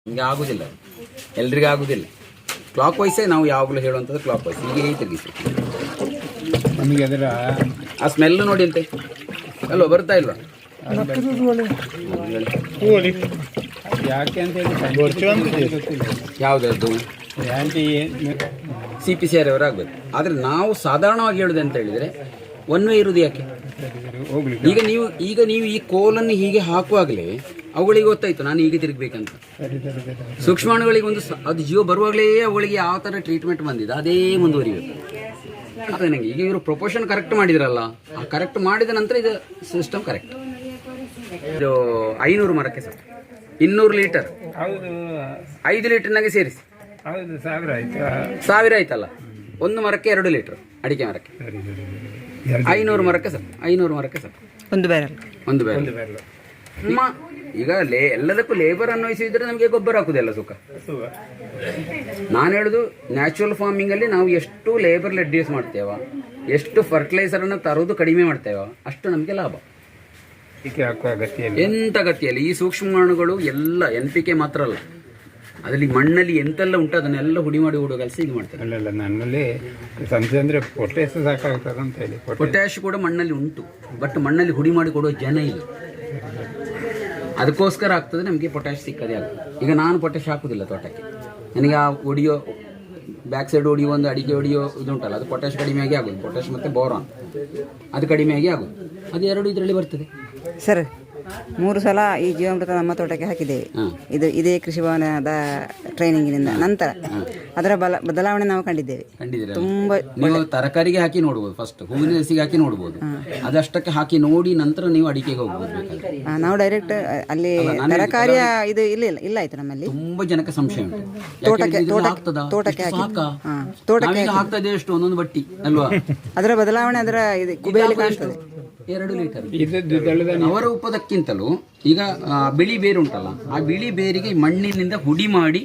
ನಮಗೆ ಆಗೋದಿಲ್ಲ, ಎಲ್ರಿಗೂ ಆಗೋದಿಲ್ಲ. ಕ್ಲಾಕ್ ವೈಸೇ ನಾವು ಯಾವಾಗಲೂ ಹೇಳುವಂಥದ್ದು ಕ್ಲಾಕ್ ವೈಸ್. ಹೀಗೆ ತಿರುಗಿಸಿ. ನಮಗೆ ಅದರ ಆ ಸ್ಮೆಲ್ ನೋಡಿ ಅಂತೆ ಅಲ್ವಾ, ಬರ್ತಾ ಇಲ್ವಾ? ಯಾಕೆ ಅಂತ ಹೇಳಿ ಗೊತ್ತಿಲ್ಲ. ಯಾವುದದ್ದು CPCR ಅವರಾಗಬೇಕು. ಆದರೆ ನಾವು ಸಾಧಾರಣವಾಗಿ ಹೇಳೋದು ಅಂತ ಹೇಳಿದರೆ ಒನ್ ವೇ ಇರುವುದು ಯಾಕೆ? ಈಗ ನೀವು ಈ ಕೋಲನ್ನು ಹೀಗೆ ಹಾಕುವಾಗಲೇ ಅವುಗಳಿಗೆ ಗೊತ್ತಾಯ್ತು ನಾನು ಹೀಗೆ ತಿರುಗಬೇಕಂತ. ಸೂಕ್ಷ್ಮಾಣುಗಳಿಗೆ ಒಂದು ಅದು ಜೀವ ಬರುವಾಗಲೇ ಅವುಗಳಿಗೆ ಯಾವ ಥರ ಟ್ರೀಟ್ಮೆಂಟ್ ಬಂದಿದೆ ಅದೇ ಮುಂದುವರಿಬೇಕು. ಅದೇ ನನಗೆ ಈಗ ಇವರು ಪ್ರೊಪೋರ್ಷನ್ ಕರೆಕ್ಟ್ ಮಾಡಿದ್ರಲ್ಲ, ಆ ಕರೆಕ್ಟ್ ಮಾಡಿದ ನಂತರ ಇದು ಸಿಸ್ಟಮ್ ಕರೆಕ್ಟ್. ಇದು 500 ಮರಕ್ಕೆ ಸರ್ 200 ಲೀಟರ್, 5 ಲೀಟರ್ನಾಗೆ ಸೇರಿಸಿ 1000 ಆಯ್ತಲ್ಲ. 1 ಮರಕ್ಕೆ 2 ಲೀಟರ್, ಅಡಿಕೆ ಮರಕ್ಕೆ 500 ಮರಕ್ಕೆ ಸರ್ 500 ಮರಕ್ಕೆ ಸರ್ ಒಂದು ಬ್ಯಾರಲ್. ನಿಮ್ಮ ಈಗ ಎಲ್ಲದಕ್ಕೂ ಲೇಬರ್ ಅನ್ವಯಿಸಿದ್ರೆ ನಮಗೆ ಗೊಬ್ಬರ ಹಾಕುದೆಲ್ಲ ಸುಖ. ನಾನು ಹೇಳುದು ನ್ಯಾಚುರಲ್ ಫಾರ್ಮಿಂಗಲ್ಲಿ ನಾವು ಎಷ್ಟು ಲೇಬರ್ ರೆಡ್ಯೂಸ್ ಮಾಡ್ತೇವ, ಎಷ್ಟು ಫರ್ಟಿಲೈಸರನ್ನು ತರೋದು ಕಡಿಮೆ ಮಾಡ್ತೇವ, ಅಷ್ಟು ನಮಗೆ ಲಾಭ. ಎಂತ ಅಗತ್ಯ ಈ ಸೂಕ್ಷ್ಮಾಣುಗಳು ಎಲ್ಲ NPK ಮಾತ್ರ ಅಲ್ಲ, ಅದರಲ್ಲಿ ಮಣ್ಣಲ್ಲಿ ಎಂತೆಲ್ಲ ಉಂಟು ಅದನ್ನೆಲ್ಲ ಹುಡಿ ಮಾಡಿ ಹುಡುಗ ಕೆಲಸ ಇದು ಮಾಡ್ತಾರೆ. ನನ್ನಲ್ಲಿ ಸಂಜೆ ಅಂದರೆ ಪೊಟ್ಯಾಶ್ ಸಾಕಾಗ್ತದೆ ಅಂತ ಹೇಳಿ ಪೊಟ್ಯಾಶ್ ಕೂಡ ಮಣ್ಣಲ್ಲಿ ಉಂಟು, ಬಟ್ ಮಣ್ಣಲ್ಲಿ ಹುಡಿ ಮಾಡಿ ಕೊಡುವ ಜನ ಇಲ್ಲ. ಅದಕ್ಕೋಸ್ಕರ ಆಗ್ತದೆ ನಮಗೆ ಪೊಟ್ಯಾಶ್ ಸಿಕ್ಕದೇ ಆಗ್ತದೆ. ಈಗ ನಾನು ಪೊಟ್ಯಾಶ್ ಹಾಕುದಿಲ್ಲ ತೋಟಕ್ಕೆ. ನನಗೆ ಆ ಹೊಡಿಯೋ ಬ್ಯಾಕ್ ಸೈಡ್ ಹೊಡಿಯೋ ಒಂದು ಅಡಿಕೆ ಹೊಡಿಯೋ ಇದುಂಟಲ್ಲ, ಅದು ಪೊಟ್ಯಾಶ್ ಕಡಿಮೆಯಾಗಿ ಆಗೋದು. ಪೊಟ್ಯಾಶ್ ಮತ್ತು ಬೋರಾನ್ ಅದು ಕಡಿಮೆಯಾಗಿ ಆಗೋದು. ಅದು ಎರಡು ಇದರಲ್ಲಿ ಬರ್ತದೆ ಸರ್. 3 ಸಲ ಈ ಜೀವಾಮೃತ ನಮ್ಮ ತೋಟಕ್ಕೆ ಹಾಕಿದ್ದೇವೆ. ಇದೇ ಕೃಷಿ ಭವನದ ಟ್ರೈನಿಂಗಿನಿಂದ ನಂತರ ಅದರ ಬದಲಾವಣೆ ನಾವು ಕಂಡಿದ್ದೇವೆ. ತುಂಬಾ ನೀವು ತರಕಾರಿಗೆ ಹಾಕಿ ನೋಡ್ಬೋದು, ಫಸ್ಟ್ ಹೂವಿನ ಸಸಿಗೆ ಹಾಕಿ ನೋಡ್ಬೋದು, ಅದಷ್ಟಕ್ಕೆ ಹಾಕಿ ನೋಡಿ ನಂತರ ನೀವು ಅಡಿಕೆಗೆ ಹೋಗ್ಬೋದು. ನಾವು ಡೈರೆಕ್ಟ್ ಅಲ್ಲಿ ತರಕಾರಿಯ ಇದು ಇಲ್ಲ ಆಯ್ತು. ನಮ್ಮಲ್ಲಿ ತುಂಬಾ ಜನಕ್ಕೆ ಸಂಶಯ ಉಂಟು, ತೋಟಕ್ಕೆ ಹಾಕ್ತದೆ ಎಷ್ಟು ಒಂದೊಂದು ಬಟ್ಟಿ ಅಲ್ವಾ? ಅದರ ಬದಲಾವಣೆ ಅದರ ಕುಬೇಲಿ ಕಾಣ್ತದೆ. 2 ಲೀಟರ್ ಅವರ ಉಪದಕ್ಕಿಂತಲೂ ಈಗ ಬಿಳಿ ಬೇರು ಉಂಟಲ್ಲ, ಆ ಬಿಳಿ ಬೇರಿಗೆ ಮಣ್ಣಿನಿಂದ ಹುಡಿ ಮಾಡಿ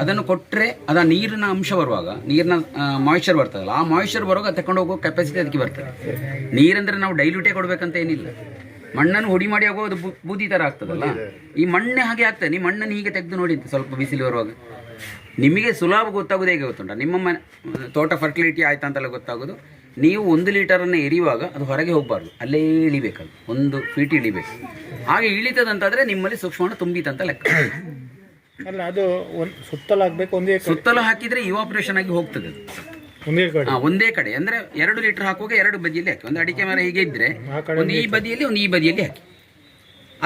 ಅದನ್ನು ಕೊಟ್ಟರೆ ಅದ ನೀರಿನ ಅಂಶ ಬರುವಾಗ, ನೀರಿನ ಮಾಯಿಶ್ಚರ್ ಬರ್ತದಲ್ಲ, ಆ ಮಾಯಿಶ್ಚರ್ ಬರುವಾಗ ತಕೊಂಡು ಹೋಗೋ ಕೆಪಾಸಿಟಿ ಅದಕ್ಕೆ ಬರ್ತದೆ. ನೀರಂದ್ರೆ ನಾವು ಡೈಲ್ಯೂಟೇ ಕೊಡಬೇಕಂತ ಏನಿಲ್ಲ. ಮಣ್ಣನ್ನು ಹುಡಿ ಮಾಡಿ ಆಗೋದು ಬೂದಿ ಥರ ಆಗ್ತದಲ್ಲ, ಈ ಮಣ್ಣೆ ಹಾಗೆ ಆಗ್ತದೆ. ನೀವು ಮಣ್ಣನ್ನು ಹೀಗೆ ತೆಗೆದು ನೋಡಿ ಸ್ವಲ್ಪ ಬಿಸಿಲು ಬರುವಾಗ ನಿಮಗೆ ಸುಲಭ ಗೊತ್ತಾಗೋದು ಹೇಗೆ ಗೊತ್ತುಂಟ, ನಿಮ್ಮ ತೋಟ ಫರ್ಟಿಲಿಟಿ ಆಯ್ತಾ ಅಂತೆಲ್ಲ ಗೊತ್ತಾಗೋದು. ನೀವು 1 ಲೀಟರನ್ನು ಎರಿಯುವಾಗ ಅದು ಹೊರಗೆ ಹೋಗಬಾರ್ದು, ಅಲ್ಲೇ ಇಳಿಬೇಕಲ್ಲ, 1 ಫೀಟ್ ಇಳಿಬೇಕು. ಹಾಗೆ ಇಳಿತದಂತಾದರೆ ನಿಮ್ಮಲ್ಲಿ ಸೂಕ್ಷ್ಮಾಣು ತುಂಬಿತಂತ ಲೆಕ್ಕ. ಅಲ್ಲ, ಅದು ಸುತ್ತಲ ಹಾಕಿದರೆ ಇವಾಪರೇಷನ್ ಆಗಿ ಹೋಗ್ತದೆ ಅದು ಒಂದೇ ಕಡೆ. ಅಂದರೆ 2 ಲೀಟರ್ ಹಾಕುವಾಗ 2 ಬದಿಯಲ್ಲಿ ಹಾಕಿ. ಒಂದು ಅಡಿಕೆ ಮರ ಹೀಗೆ ಇದ್ದರೆ ಒಂದು ಈ ಬದಿಯಲ್ಲಿ ಒಂದು ಈ ಬದಿಯಲ್ಲಿ ಹಾಕಿ.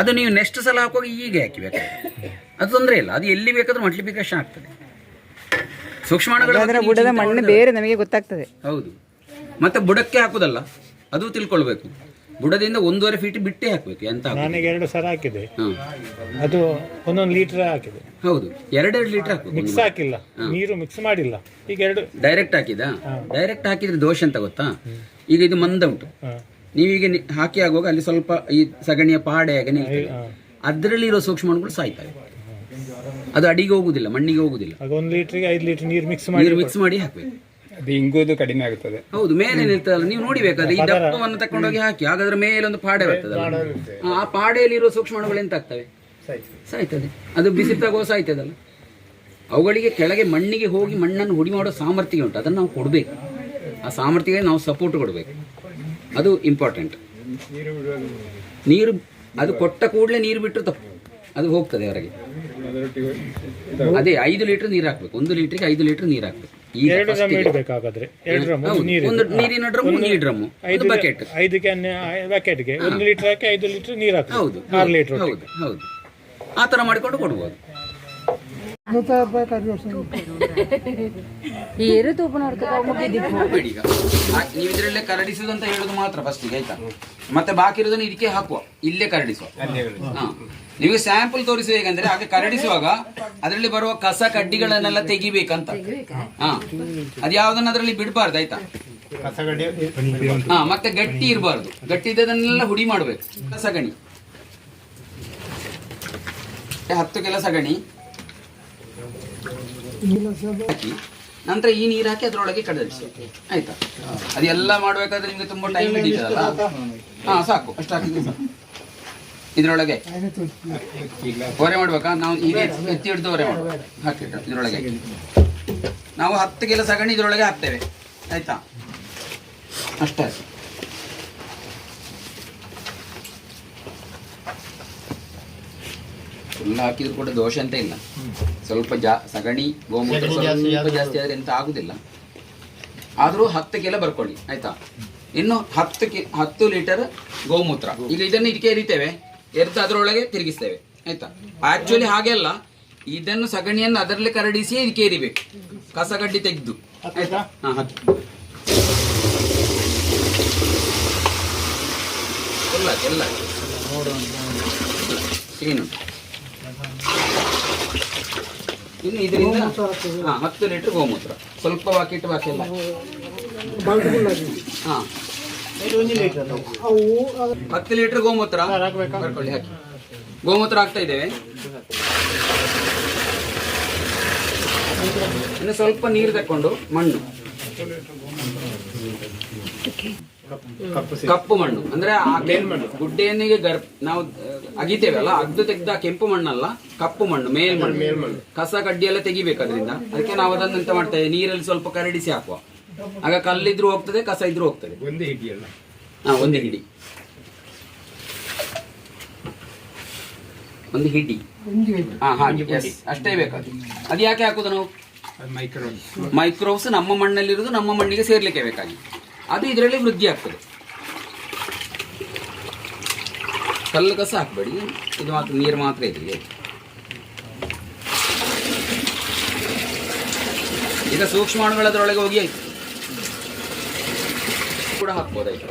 ಅದು ನೀವು ನೆಕ್ಸ್ಟ್ ಸಲ ಹಾಕುವಾಗ ಹೀಗೆ ಹಾಕಿಬೇಕು, ಅದು ತೊಂದರೆ ಇಲ್ಲ. ಅದು ಎಲ್ಲಿ ಬೇಕಾದ್ರೂ ಮಲ್ಟಿಪ್ಲಿಕೇಶನ್ ಆಗ್ತದೆ. ಸೂಕ್ಷ್ಮಾಣುಗಳ ಬುಡದ ಮಣ್ಣು ಬೇರೆ ನಮಗೆ ಗೊತ್ತಾಗ್ತದೆ. ಹೌದು, ಮತ್ತೆ ಬುಡಕ್ಕೆ ಹಾಕುದಲ್ಲ, ಅದು ತಿಳ್ಕೊಳ್ಬೇಕು. ಬುಡದಿಂದ 1.5 ಫೀಟ್ ಬಿಟ್ಟೇ ಹಾಕ್ಬೇಕು. ಎಂತ ನನಗೆ 2 ಸಲ ಹಾಕಿದೆ, ಅದು 1 ಲೀಟರ್ ಹಾಕಿದೆ. ಹೌದು, 2 ಲೀಟರ್ ಹಾಕಬೇಕು. ಮಿಕ್ಸ್ ಹಾಕಿಲ್ಲ, ನೀರು ಮಿಕ್ಸ್ ಮಾಡಿಲ್ಲ. ಈಗ 2 ಡೈರೆಕ್ಟ್ ಹಾಕಿದ. ಡೈರೆಕ್ಟ್ ಹಾಕಿದ್ರೆ ದೋಷ ಅಂತ ಗೊತ್ತಾ? ಈಗ ಇದು ಮಂದ ಉಂಟು, ನೀವೀಗ ಹಾಕಿ ಆಗುವಾಗ ಅಲ್ಲಿ ಸ್ವಲ್ಪ ಈ ಸಗಣಿಯ ಪಾಡೆಯಾಗಿ ನಿಲ್ತದೆ, ಅದರಲ್ಲಿ ಇರೋ ಸೂಕ್ಷ್ಮಾಣುಗಳು ಸಾಯ್ತವೆ. ಅದು ಅಡಿಗೆ ಹೋಗುದಿಲ್ಲ, ಮಣ್ಣಿಗೆ ಹೋಗುದಿಲ್ಲ. 1 ಲೀಟರ್ಗೆ 5 ಲೀಟರ್ ನೀರು ಮಿಕ್ಸ್ ಮಾಡಿ ಹಾಕ್ಬೇಕು. ಅದು ಇಂಗೋದು ಕಡಿಮೆ ಆಗುತ್ತದೆ. ಹೌದು, ಮೇಲೆ ನಿಲ್ತದಲ್ಲ, ನೀವು ನೋಡಿಬೇಕಾದ್ರೆ ಈ ದಪ್ಪವನ್ನು ತಕೊಂಡೋಗಿ ಹಾಕಿ, ಹಾಗಾದ್ರೆ ಮೇಲೆ ಒಂದು ಪಾಡೆ ಬರ್ತದಲ್ಲ, ಆ ಪಾಡೆಯಲ್ಲಿ ಇರುವ ಸೂಕ್ಷ್ಮಾಣುಗಳು ಎಂತ ಆಗ್ತವೆ? ಸಾಯ್ತದೆ. ಅದು ಬಿಸಿ ತಗೋ ಸಾಯ್ತದಲ್ಲ. ಅವುಗಳಿಗೆ ಕೆಳಗೆ ಮಣ್ಣಿಗೆ ಹೋಗಿ ಮಣ್ಣನ್ನು ಹುಡಿ ಮಾಡೋ ಸಾಮರ್ಥ್ಯ ಉಂಟು, ಅದನ್ನು ನಾವು ಕೊಡಬೇಕು. ಆ ಸಾಮರ್ಥ್ಯಕ್ಕೆ ನಾವು ಸಪೋರ್ಟ್ ಕೊಡಬೇಕು, ಅದು ಇಂಪಾರ್ಟೆಂಟ್. ನೀರು ಅದು ಕೊಟ್ಟ ಕೂಡಲೇ ನೀರು ಬಿಟ್ಟರು ತಪ್ಪು, ಅದು ಹೋಗ್ತದೆ ಹೊರಗೆ. ಅದೇ 5 ಲೀಟರ್ ನೀರು ಹಾಕ್ಬೇಕು. 1 ಲೀಟರ್ಗೆ 5 ಲೀಟರ್ ನೀರು ಹಾಕ್ಬೇಕು. ಒಂದು ನೀರಿನ ಡ್ರಮ್ಮು, ನೀರು ಡ್ರಮ್ಮು, ಒಂದು ಬಕೆಟ್. 5 ಬಕೆಟ್ಗೆ 1 ಲೀಟರ್ ಹಾಕಿ 5 ಲೀಟರ್ ನೀರು ಹಾಕಿ. ಹೌದು, 6 ಲೀಟರ್. ಹೌದು ಹೌದು, ಆ ಥರ ಮಾಡಿಕೊಂಡು ಕೊಡ್ಬೋದು. ಈಗ ನೀವು ಇದರಲ್ಲೇ ಕರಡಿಸುದು ಅಂತ ಹೇಳುದು ಮಾತ್ರ ಫಸ್ಟಿಗೆ, ಆಯ್ತಾ? ಮತ್ತೆ ಬಾಕಿ ಇರೋದನ್ನು ಇದಕ್ಕೆ ಹಾಕುವ, ಇಲ್ಲೇ ಕರಡಿಸುವ. ನೀವು ಸ್ಯಾಂಪಲ್ ತೋರಿಸುವ ಹೇಗಂದ್ರೆ, ಹಾಗೆ ಕರಡಿಸುವಾಗ ಅದರಲ್ಲಿ ಬರುವ ಕಸ ಕಡ್ಡಿಗಳನ್ನೆಲ್ಲ ತೆಗಿಬೇಕಂತ. ಅದು ಯಾವ್ದನ್ನ ಅದರಲ್ಲಿ ಬಿಡಬಾರ್ದು, ಆಯ್ತಾ? ಮತ್ತೆ ಗಟ್ಟಿ ಇರಬಾರ್ದು, ಗಟ್ಟಿ ಇದ್ದದನ್ನೆಲ್ಲ ಹುಡಿ ಮಾಡ್ಬೇಕು. ಸಗಣಿ 10 ಕೆಲಸ ಸಗಣಿ ಹಾಕಿ ನಂತರ ಈ ನೀರು ಹಾಕಿ ಅದರೊಳಗೆ ಕಡಲಿಸಿ, ಆಯ್ತಾ? ಅದೆಲ್ಲ ಮಾಡ್ಬೇಕಾದ್ರೆ ನಿಮ್ಗೆ ತುಂಬಾ ಟೈಮ್ ಹಿಡಿತದಲ್ಲ. ಸಾಕು, ಅಷ್ಟು ಹಾಕಿದ್ರೆ ಸಾಕು. ಇದರೊಳಗೆ ಹೊರೆ ಮಾಡ್ಬೇಕಾ? ನಾವು ಈಗ ಎತ್ತಿ ಹಿಡಿದು ಹೊರೆ ಮಾಡುವ ಹಾಕಿಟ್ಟು ಇದರೊಳಗೆ ನಾವು 10 ಕಿಲೋ ಸಗಣಿ ಇದರೊಳಗೆ ಹಾಕ್ತೇವೆ, ಆಯ್ತಾ? ಅಷ್ಟೇ. ಫುಲ್ ಹಾಕಿದ್ರು ಕೂಡ ದೋಷ ಅಂತ ಇಲ್ಲ. ಸ್ವಲ್ಪ ಸಗಣಿ ಗೋಮೂತ್ರ ಸ್ವಲ್ಪ ಜಾಸ್ತಿ ಆದರೆ ಎಂತ ಆಗುದಿಲ್ಲ. ಆದರೂ 10 ಕಿಲೋ ಬರ್ಕೊಳ್ಳಿ, ಆಯ್ತಾ? ಇನ್ನು 10 ಲೀಟರ್ ಗೋಮೂತ್ರ. ಈಗ ಇದನ್ನು ಇದಕ್ಕೆ ಎರಿತೇವೆ, ಎರ್ದು ಅದರೊಳಗೆ ತಿರುಗಿಸ್ತೇವೆ, ಆಯ್ತಾ? ಆಕ್ಚುಲಿ ಹಾಗೆ ಅಲ್ಲ, ಇದನ್ನು ಸಗಣಿಯನ್ನು ಅದರಲ್ಲಿ ಕರಡಿಸಿ ಇದಕ್ಕೆ ಎರಿಬೇಕು, ಕಸಗಡ್ಡಿ ತೆಗೆದು, ಆಯ್ತಾ? ಎಲ್ಲ ಏನು ಇನ್ನು ಇದರಿಂದ 10 ಲೀಟರ್ ಗೋಮೂತ್ರ, ಸ್ವಲ್ಪ ಬಾಕಿಟ್ಟು ಬಾಕಿ ಎಲ್ಲ. ಹಾಂ 10 ಲೀಟರ್ ಗೋಮೂತ್ರ ಬರ್ಕೊಳ್ಳಿ, ಹಾಕಿ. ಗೋಮೂತ್ರ ಹಾಕ್ತಾ ಇದ್ದೇವೆ. ಇನ್ನು ಸ್ವಲ್ಪ ನೀರು ತಕೊಂಡು ಮಣ್ಣು, ಕಪ್ಪು ಮಣ್ಣು ಅಂದ್ರೆ ಆ ಗುಡ್ಡೆಯನ್ನಿಗೆ ನಾವು ಅಗಿತೇವಲ್ಲ, ಅಗ್ದು ತೆಗ್ದ ಕೆಂಪು ಮಣ್ಣಲ್ಲ, ಕಪ್ಪು ಮಣ್ಣು, ಮೇಲ್ಮಣ್ಣು. ಕಸ ಕಡ್ಡಿ ಎಲ್ಲ ತೆಗಿಬೇಕು ಅದರಿಂದ. ಅದಕ್ಕೆ ನಾವು ಅದನ್ನು ಎಂತ ಮಾಡ್ತೇವೆ, ನೀರಲ್ಲಿ ಸ್ವಲ್ಪ ಕರಡಿಸಿ ಹಾಕುವ. ಆಗ ಕಲ್ಲಿದ್ರು ಹೋಗ್ತದೆ, ಕಸ ಇದ್ರು ಹೋಗ್ತದೆ. ಒಂದೇ ಹಿಡಿ ಅಲ್ಲ? ಒಂದು ಹಿಡಿ, ಒಂದು ಹಿಡಿ. ಹಾಗೆ ಅಷ್ಟೇ ಬೇಕಾದ. ಅದು ಯಾಕೆ ಹಾಕುದು ನಾವು? ಮೈಕ್ರೋವ್ಸ್ ನಮ್ಮ ಮಣ್ಣಲ್ಲಿರುವುದು ನಮ್ಮ ಮಣ್ಣಿಗೆ ಸೇರ್ಲಿಕ್ಕೆ ಬೇಕಾಗಿ ಅದು ಇದರಲ್ಲಿ ವೃದ್ಧಿ ಆಗ್ತದೆ. ಕಲ್ಲು ಕಸ ಹಾಕಬೇಡಿ, ಇದು ಮಾತ್ರ ನೀರು ಮಾತ್ರ ಇದೆ. ಈಗ ಸೂಕ್ಷ್ಮಾಣುಗಳದ್ರೊಳಗೆ ಹೋಗಿ ಆಯ್ತು ಕೂಡ ಹಾಕ್ಬೋದಾಯ್ತು.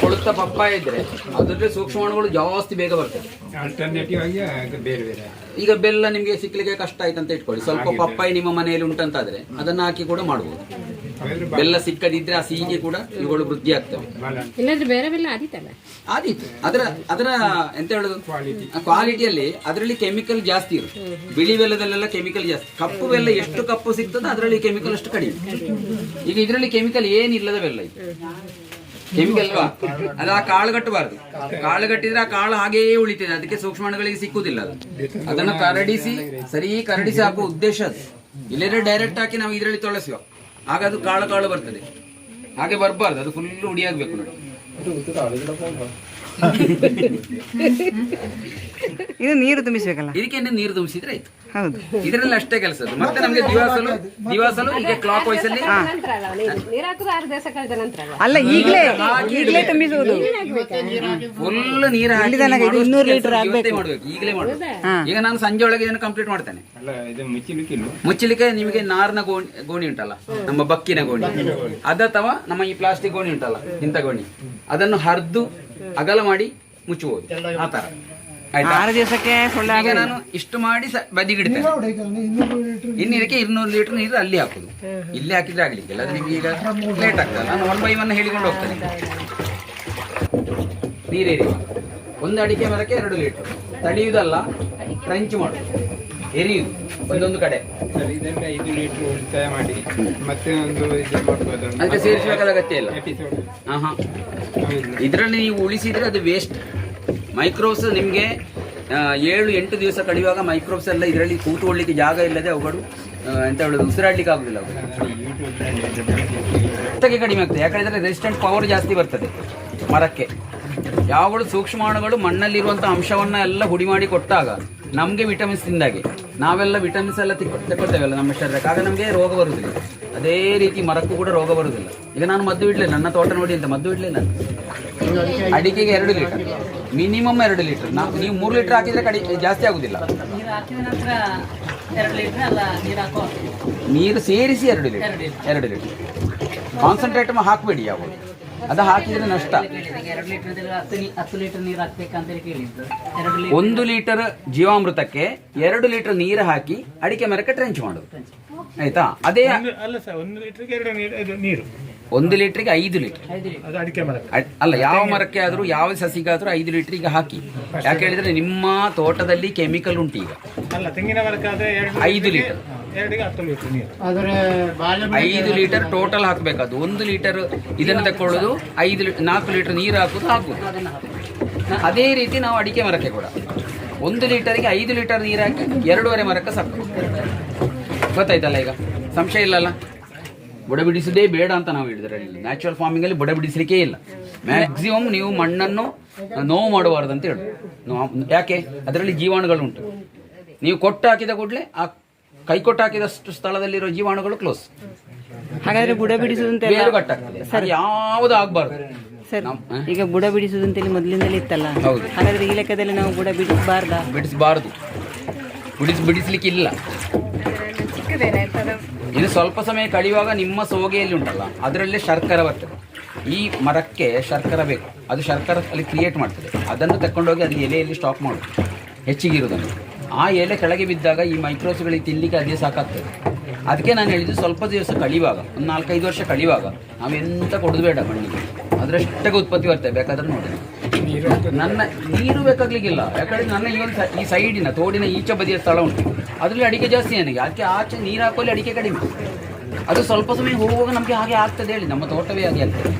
ಕೊಳುತ್ತ ಪಪ್ಪಾಯ ಇದ್ರೆ ಅದ್ರಲ್ಲಿ ಸೂಕ್ಷ್ಮಾಣುಗಳು ಜಾಸ್ತಿ ಬೇಗ ಬರ್ತದೆ. ಈಗ ಬೆಲ್ಲ ನಿಮ್ಗೆ ಸಿಕ್ಲಿಕ್ಕೆ ಕಷ್ಟ ಆಯ್ತು ಅಂತ ಇಟ್ಕೊಳ್ಳಿ, ಸ್ವಲ್ಪ ಪಪ್ಪಾಯ ನಿಮ್ಮ ಮನೆಯಲ್ಲಿ ಉಂಟಂತಾದ್ರೆ ಅದನ್ನ ಹಾಕಿ ಕೂಡ ಮಾಡಬಹುದು. ಬೆಲ್ಲ ಸಿಕ್ಕದಿದ್ರೆ ಆ ಸಿಹಿಗೆ ಕೂಡ ಇವುಗಳು ವೃದ್ಧಿ ಆಗ್ತವೆ. ಬೇರೆ ಬೆಲ್ಲ ಆದೀತು. ಅದರ ಎಂತ ಹೇಳುದು, ಕ್ವಾಲಿಟಿಯಲ್ಲಿ ಅದರಲ್ಲಿ ಕೆಮಿಕಲ್ ಜಾಸ್ತಿ ಇರುತ್ತೆ. ಬಿಳಿ ಬೆಲ್ಲದಲ್ಲೆಲ್ಲ ಕೆಮಿಕಲ್ ಜಾಸ್ತಿ. ಕಪ್ಪು ಬೆಲ್ಲ ಎಷ್ಟು ಕಪ್ಪು ಸಿಗ್ತದೆ ಅದರಲ್ಲಿ ಕೆಮಿಕಲ್ ಅಷ್ಟು ಕಡಿಮೆ. ಈಗ ಇದರಲ್ಲಿ ಕೆಮಿಕಲ್ ಏನಿಲ್ಲದ ಬೆಲ್ಲ ಇದು. ಕೆಮಿಕಲ್ ಅಲ್ವಾ, ಅದು ಆ ಕಾಳು ಕಟ್ಟಬಾರ್ದು. ಕಾಳು ಕಟ್ಟಿದ್ರೆ ಆ ಕಾಳು ಹಾಗೆಯೇ ಉಳಿತದೆ, ಅದಕ್ಕೆ ಸೂಕ್ಷ್ಮಾಣುಗಳಿಗೆ ಸಿಕ್ಕುದಿಲ್ಲ. ಅದು ಅದನ್ನು ಕರಡಿಸಿ ಸರಿ ಕರಡಿಸಿ ಹಾಕುವ ಉದ್ದೇಶ ಅದು. ಇಲ್ಲದ್ರೆ ಡೈರೆಕ್ಟ್ ಹಾಕಿ ನಾವು ಇದರಲ್ಲಿ ತೊಳಸುವ, ಆಗ ಅದು ಕಾಳು ಕಾಳು ಬರ್ತದೆ. ಹಾಗೆ ಬರಬಾರ್ದು, ಅದು ಫುಲ್ ಉಡಿಯಾಗಬೇಕು ನೋಡಿ. ಇದು ನೀರು ತುಂಬಿಸ್ಬೇಕಲ್ಲ, ಇದಕ್ಕೆ ನೀರು ತುಂಬಿಸಿದ್ರೆ ಆಯ್ತು. ಹೌದು, ಇದರಲ್ಲಿ ಅಷ್ಟೇ ಕೆಲಸ. ಮತ್ತೆ ನಮ್ಗೆ ದಿವಾಸಲು ಈಗ ಕ್ಲಾಕ್ ವೈಸ್ ಅಲ್ಲಿ ಅಲ್ಲ, ಈಗಲೇ ತುಂಬಿಸುವುದು. ಫುಲ್ ನೀರು ಹಾಕಿ 200 ಲೀಟರ್ ಮಾಡ್ಬೇಕು, ಈಗಲೇ ಮಾಡ್ಬೇಕು. ಈಗ ನಾನು ಸಂಜೆ ಒಳಗೆ ಇದನ್ನು ಕಂಪ್ಲೀಟ್ ಮಾಡ್ತೇನೆ. ಮುಚ್ಚಲಿಕ್ಕೆ ನಿಮಗೆ ನಾರಿನ ಗೋಣಿ ಉಂಟಲ್ಲ, ನಮ್ಮ ಬಕ್ಕಿನ ಗೋಣಿ ಅದ, ಅಥವಾ ನಮ್ಮ ಈ ಪ್ಲಾಸ್ಟಿಕ್ ಗೋಣಿ ಉಂಟಲ್ಲ, ಇಂಥ ಗೋಣಿ, ಅದನ್ನು ಹರಿದು ಅಗಲ ಮಾಡಿ ಮುಚ್ಚಬಹುದು. ಆ ತರ 6 ದಿವಸಕ್ಕೆ ಈಗ ನಾನು ಇಷ್ಟು ಮಾಡಿ ಬದಿಗಿಡ್ತೇನೆ. ಇನ್ನು ಇದಕ್ಕೆ 200 ಲೀಟರ್ ನೀರು ಅಲ್ಲಿ ಹಾಕುದು. ಇಲ್ಲಿ ಹಾಕಿದ್ರೆ ಆಗ್ಲಿಕ್ಕಿಲ್ಲ, ಅದು ನಿಮ್ಗೆ ಈಗ ಲೇಟ್ ಆಗ್ತದೆ. ನಾನು 1 by 1 ಹೇಳಿಕೊಂಡು ಹೋಗ್ತೇನೆ. ನೀರೇರಿ, ಒಂದು ಅಡಿಕೆ ಮರಕ್ಕೆ 2 ಲೀಟರ್. ತಡೆಯುವುದಲ್ಲ, ಟ್ರಂಚ್ ಮಾಡುದು, ಎರಿಯುದು ಒಂದೊಂದು ಕಡೆ. 5 ಲೀಟರ್ ಉಳಿತಾಯ ಮಾಡಿ ಮತ್ತೆ ಅದಕ್ಕೆ ಸೇರಿಸಬೇಕಾದ ಅಗತ್ಯ ಇಲ್ಲ. ಇದರಲ್ಲಿ ನೀವು ಉಳಿಸಿದ್ರೆ ಅದು ವೇಸ್ಟ್. ಮೈಕ್ರೋವ್ಸ್ ನಿಮಗೆ 7-8 ದಿವಸ ಕಳೆಯುವಾಗ ಮೈಕ್ರೋವ್ಸ್ ಎಲ್ಲ ಇದರಲ್ಲಿ ಕೂತ್ಕೊಳ್ಳಿಕ್ಕೆ ಜಾಗ ಇಲ್ಲದೆ ಅವುಗಳು ಎಂತ ಹೇಳೋದು, ಉಸಿರಾಡ್ಲಿಕ್ಕೆ ಆಗುದಿಲ್ಲ. ಅವು ಕಡಿಮೆ ಆಗ್ತದೆ, ಯಾಕಂದ್ರೆ ರೆಸಿಸ್ಟೆಂಟ್ ಪವರ್ ಜಾಸ್ತಿ ಬರ್ತದೆ ಮರಕ್ಕೆ. ಯಾವಗಳು ಸೂಕ್ಷ್ಮಾಣುಗಳು ಮಣ್ಣಲ್ಲಿರುವಂಥ ಅಂಶವನ್ನ ಎಲ್ಲ ಹುಡಿ ಮಾಡಿ ಕೊಟ್ಟಾಗ ನಮಗೆ ವಿಟಮಿನ್ಸ್ ತಿಂದಾಗೆ ನಾವೆಲ್ಲ ವಿಟಮಿನ್ಸ್ ಎಲ್ಲ ತಗೊಳ್ತೇವಲ್ಲ ನಮ್ಮ ಶರೀರಕ್ಕೆ, ಆಗ ನಮಗೆ ರೋಗ ಬರುವುದಿಲ್ಲ. ಅದೇ ರೀತಿ ಮರಕ್ಕೂ ಕೂಡ ರೋಗ ಬರುವುದಿಲ್ಲ. ಈಗ ನಾನು ಮದ್ದು ಇಡ್ಲಿಲ್ಲ, ನನ್ನ ತೋಟ ನೋಡಿ ಅಂತ ಮದ್ದು ಇಡ್ಲಿಲ್ಲ. ಅಡಿಕೆಗೆ 2 ಲೀಟರ್ ಮಿನಿಮಮ್ 2 ಲೀಟರ್. ನೀವು 3 ಲೀಟರ್ ಹಾಕಿದ್ರೆ ಜಾಸ್ತಿ ಆಗುದಿಲ್ಲ. ನೀರು ಸೇರಿಸಿ 2 ಲೀಟರ್ ಕಾನ್ಸಂಟ್ರೇಟ್ ಹಾಕಬೇಡಿ ಯಾವಾಗ. ಅದು ಹಾಕಿದ್ರೆ ನಷ್ಟ. 1 ಲೀಟರ್ ಜೀವಾಮೃತಕ್ಕೆ 2 ಲೀಟರ್ ನೀರು ಹಾಕಿ ಅಡಿಕೆ ಮರಕ್ಕೆ ಟ್ರೆಂಚ್ ಮಾಡೋದು, ಆಯ್ತಾ? ಅದೇ ಅಲ್ಲ ಸರ್, 1 ಲೀಟರ್ಗೆ 2 ನೀರು. 1 ಲೀಟರ್ಗೆ 5 ಲೀಟರ್ ಅಲ್ಲ, ಯಾವ ಮರಕ್ಕೆ ಆದ್ರೂ ಯಾವ ಸಸಿಗಾದ್ರೂ 5 ಲೀಟರ್ ಈಗ ಹಾಕಿ. ಯಾಕೆ ಹೇಳಿದ್ರೆ ನಿಮ್ಮ ತೋಟದಲ್ಲಿ ಕೆಮಿಕಲ್ ಉಂಟು. ಈಗ ಅಲ್ಲ, ತೆಂಗಿನ ಮರಕ್ಕಾದ್ರೆ 5 ಲೀಟರ್, 5 ಲೀಟರ್ ಟೋಟಲ್ ಹಾಕ್ಬೇಕಾದ್ರು. 1 ಲೀಟರ್ ಇದನ್ನು ತಕೊಳ್ಳೋದು, 4 ಲೀಟರ್ ನೀರು ಹಾಕುದು. ಅದೇ ರೀತಿ ನಾವು ಅಡಿಕೆ ಮರಕ್ಕೆ ಕೂಡ 1 ಲೀಟರ್ಗೆ 5 ಲೀಟರ್ ನೀರು ಹಾಕಿ 2.5 ಮರಕ್ಕೆ ಸಾಕು. ಗೊತ್ತಾಯ್ತಲ್ಲ, ಈಗ ಸಂಶಯ ಇಲ್ಲಲ್ಲ. ಬುಡ ಬಿಡಿಸೋದೇ ಬೇಡ ಅಂತ ನಾವು ಹೇಳಿದ್ರೆ, ನ್ಯಾಚುರಲ್ ಫಾರ್ಮಿಂಗ್ ಅಲ್ಲಿ ಬುಡ ಬಿಡಿಸಲಿಕ್ಕೆ ಇಲ್ಲ. ಮ್ಯಾಕ್ಸಿಮಮ್ ನೀವು ಮಣ್ಣನ್ನು ನೋವು ಮಾಡಬಾರ್ದು ಅಂತ ಹೇಳಿ. ಯಾಕೆ? ಅದರಲ್ಲಿ ಜೀವಾಣುಗಳುಂಟು. ನೀವು ಕೊಟ್ಟು ಹಾಕಿದ ಕೂಡಲೇ ಆ ಕೈ ಕೊಟ್ಟು ಹಾಕಿದಷ್ಟು ಸ್ಥಳದಲ್ಲಿರೋ ಜೀವಾಣುಗಳು ಕ್ಲೋಸ್. ಹಾಗಾದ್ರೆ ಬುಡ ಬಿಡಿಸುವುದಂತ ಸರ್ ಯಾವುದು ಆಗ್ಬಾರ್ದು. ಸರ್ ಈಗ ಬುಡ ಬಿಡಿಸುವುದಂತೇಳಿ ಮೊದಲಿಂದಲೇ ಇತ್ತಲ್ಲ, ಹೌದು. ಹಾಗಾದ್ರೆ ಈ ಲೆಕ್ಕದಲ್ಲಿ ನಾವು ಬುಡ ಬಿಡಿಸಬಾರ್ದು, ಬಿಡಿಸ್ಲಿಕ್ಕಿಲ್ಲ. ಇನ್ನು ಸ್ವಲ್ಪ ಸಮಯ ಕಳೆಯುವಾಗ ನಿಮ್ಮ ಸೋಗೆಯಲ್ಲಿ ಉಂಟಲ್ಲ, ಅದರಲ್ಲೇ ಶರ್ಕರ ಬರ್ತದೆ. ಈ ಮರಕ್ಕೆ ಶರ್ಕರ ಬೇಕು, ಅದು ಶರ್ಕರ ಅಲ್ಲಿ ಕ್ರಿಯೇಟ್ ಮಾಡ್ತದೆ. ಅದನ್ನು ತಗೊಂಡೋಗಿ ಅದು ಎಲೆಯಲ್ಲಿ ಸ್ಟಾಕ್ ಮಾಡೋದು, ಹೆಚ್ಚಿಗಿರುವುದನ್ನು. ಆ ಎಲೆ ಕೆಳಗೆ ಬಿದ್ದಾಗ ಈ ಮೈಕ್ರೋಸ್ಗಳಿಗೆ ತಿನ್ನಲಿಕ್ಕೆ ಅದೇ ಸಾಕಾಗ್ತದೆ. ಅದಕ್ಕೆ ನಾನು ಹೇಳಿದ್ದು, ಸ್ವಲ್ಪ ದಿವಸ ಕಳೆಯುವಾಗ, ಒಂದು 4-5 ವರ್ಷ ಕಳೆಯುವಾಗ ನಾವೆಂತ ಕೊಡೋದು ಬೇಡ ಮಣ್ಣಿಗೆ, ಅದರಷ್ಟಾಗ ಉತ್ಪತ್ತಿ ಬರ್ತದೆ. ಬೇಕಾದ್ರೆ ನೋಡಿ, ನನ್ನ ನೀರು ಬೇಕಾಗ್ಲಿಕ್ಕಿಲ್ಲ. ಯಾಕಂದರೆ ನನ್ನ ಈ ಸೈಡಿನ ತೋಡಿನ ಈಚೆ ಬದಿಯ ಸ್ಥಳ ಉಂಟು, ಅದರಲ್ಲಿ ಅಡಿಕೆ ಜಾಸ್ತಿ ನನಗೆ. ಅದಕ್ಕೆ ಆಚೆ ನೀರು ಹಾಕೋಲ್ಲಿ ಅಡಿಕೆ ಕಡಿಮೆ. ಅದು ಸ್ವಲ್ಪ ಸಮಯ ಹೋಗುವಾಗ ನಮಗೆ ಹಾಗೆ ಆಗ್ತದೆ ಹೇಳಿ, ನಮ್ಮ ತೋಟವೇ ಹಾಗೆ ಆಗ್ತದೆ.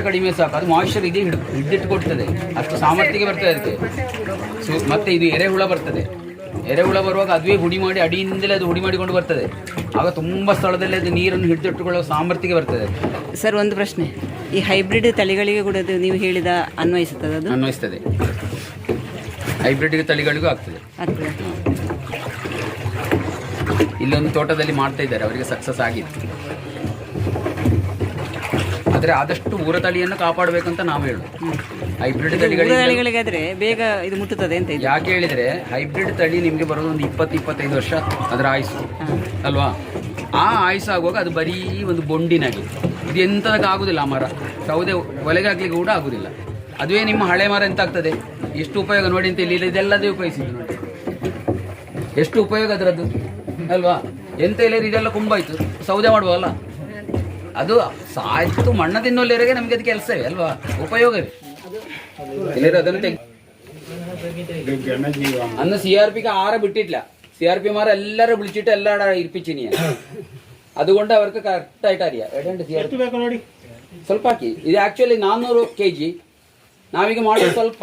ಕಡಿಮೆ ಸಾಕು, ಅದು ಮಾಯಿಶ್ಚರ್ ಇದೆ ಹಿಡಿದಿಟ್ಟುಕೊಡ್ತದೆ, ಅಷ್ಟು ಸಾಮರ್ಥ್ಯಕ್ಕೆ ಬರ್ತದೆ ಅದಕ್ಕೆ. ಮತ್ತೆ ಇದು ಎರೆಹುಳ ಬರ್ತದೆ. ಎರೆಹುಳ ಬರುವಾಗ ಅದುವೇ ಹುಡಿ ಮಾಡಿ, ಅಡಿಯಿಂದಲೇ ಅದು ಹುಡಿ ಮಾಡಿಕೊಂಡು ಬರ್ತದೆ. ಆಗ ತುಂಬ ಸ್ಥಳದಲ್ಲಿ ಅದು ನೀರನ್ನು ಹಿಡಿದಿಟ್ಟುಕೊಳ್ಳುವ ಸಾಮರ್ಥ್ಯಕ್ಕೆ ಬರ್ತದೆ. ಸರ್, ಒಂದು ಪ್ರಶ್ನೆ, ಈ ಹೈಬ್ರಿಡ್ ತಳಿಗಳಿಗೆ ಕೂಡ ಅದು ನೀವು ಹೇಳಿದ ಅನ್ವಯಿಸುತ್ತದೆ? ಅದು ಅನ್ವಯಿಸ್ತದೆ, ಹೈಬ್ರಿಡ್ ತಳಿಗಳಿಗೂ ಆಗ್ತದೆ. ಇಲ್ಲೊಂದು ತೋಟದಲ್ಲಿ ಮಾಡ್ತಾ ಇದ್ದಾರೆ, ಅವರಿಗೆ ಸಕ್ಸಸ್ ಆಗಿದೆ. ಆದರೆ ಆದಷ್ಟು ಊರ ತಳಿಯನ್ನು ಕಾಪಾಡಬೇಕಂತ ನಾವು ಹೇಳೋದು. ಹೈಬ್ರಿಡ್ ತಳಿಗಳಿಗಾದ್ರೆ ಬೇಗ ಇದು ಮುಟ್ಟುತ್ತದೆ ಅಂತ. ಯಾಕೆ ಹೇಳಿದರೆ, ಹೈಬ್ರಿಡ್ ತಳಿ ನಿಮಗೆ ಬರೋದು ಒಂದು 20-25 ವರ್ಷ ಅದರ ಆಯುಸ್ಸು ಅಲ್ವಾ. ಆ ಆಯುಸ್ಸು ಆಗುವಾಗ ಅದು ಬರೀ ಒಂದು ಬೊಂಡಿನಾಗಿ, ಇದು ಎಂಥದಕ್ಕೆ ಆಗೋದಿಲ್ಲ. ಆ ಮರ ಯಾವುದೇ ಒಲೆಗೆ ಹಾಕ್ಲಿಕ್ಕೆ ಕೂಡ ಆಗೋದಿಲ್ಲ. ಅದುವೇ ನಿಮ್ಮ ಹಳೆ ಮರ ಎಂತ ಆಗ್ತದೆ, ಎಷ್ಟು ಉಪಯೋಗ ನೋಡಿ ಅಂತ. ಇಲ್ಲಿ ಇದೆಲ್ಲದೇ ಉಪಯೋಗಿಸಿದ್ದು ನೋಡಿ, ಎಷ್ಟು ಉಪಯೋಗ ಅದರದ್ದು ಅಲ್ವಾ. ಎಂತ ಇಲ್ಲ, ಇದೆಲ್ಲ ಕುಂಬಾಯ್ತು, ಸೌದೆ ಮಾಡುವಲ್ಲ. ಅದು ಸಾಯ್ತು ಮಣ್ಣ ತಿನ್ನೋಲ್ಲಿವರೆಗೆ ನಮಗೆ ಅದು ಕೆಲಸವೇ ಅಲ್ವಾ, ಉಪಯೋಗವೇ. ಎಲ್ಲರೂ ಅದನ್ನು ಅನ್ನ CRP ആരെ ಬಿಟ್ಟಿല്ല. CRP മാർ എല്ലാരും വിളിച്ചിട്ട് എല്ലാട ഇരിപ്പിച്ചിനി. അതുകൊണ്ട് അവർക്ക് കറക്റ്റ് ആയിട്ട് അറിയാം. ಸ್ವಲ್ಪ ಹಾಕಿ. ಇದು ಆಕ್ಚುಲಿ 400 kg. ನಾವೀಗ ಮಾಡೋದು ಸ್ವಲ್ಪ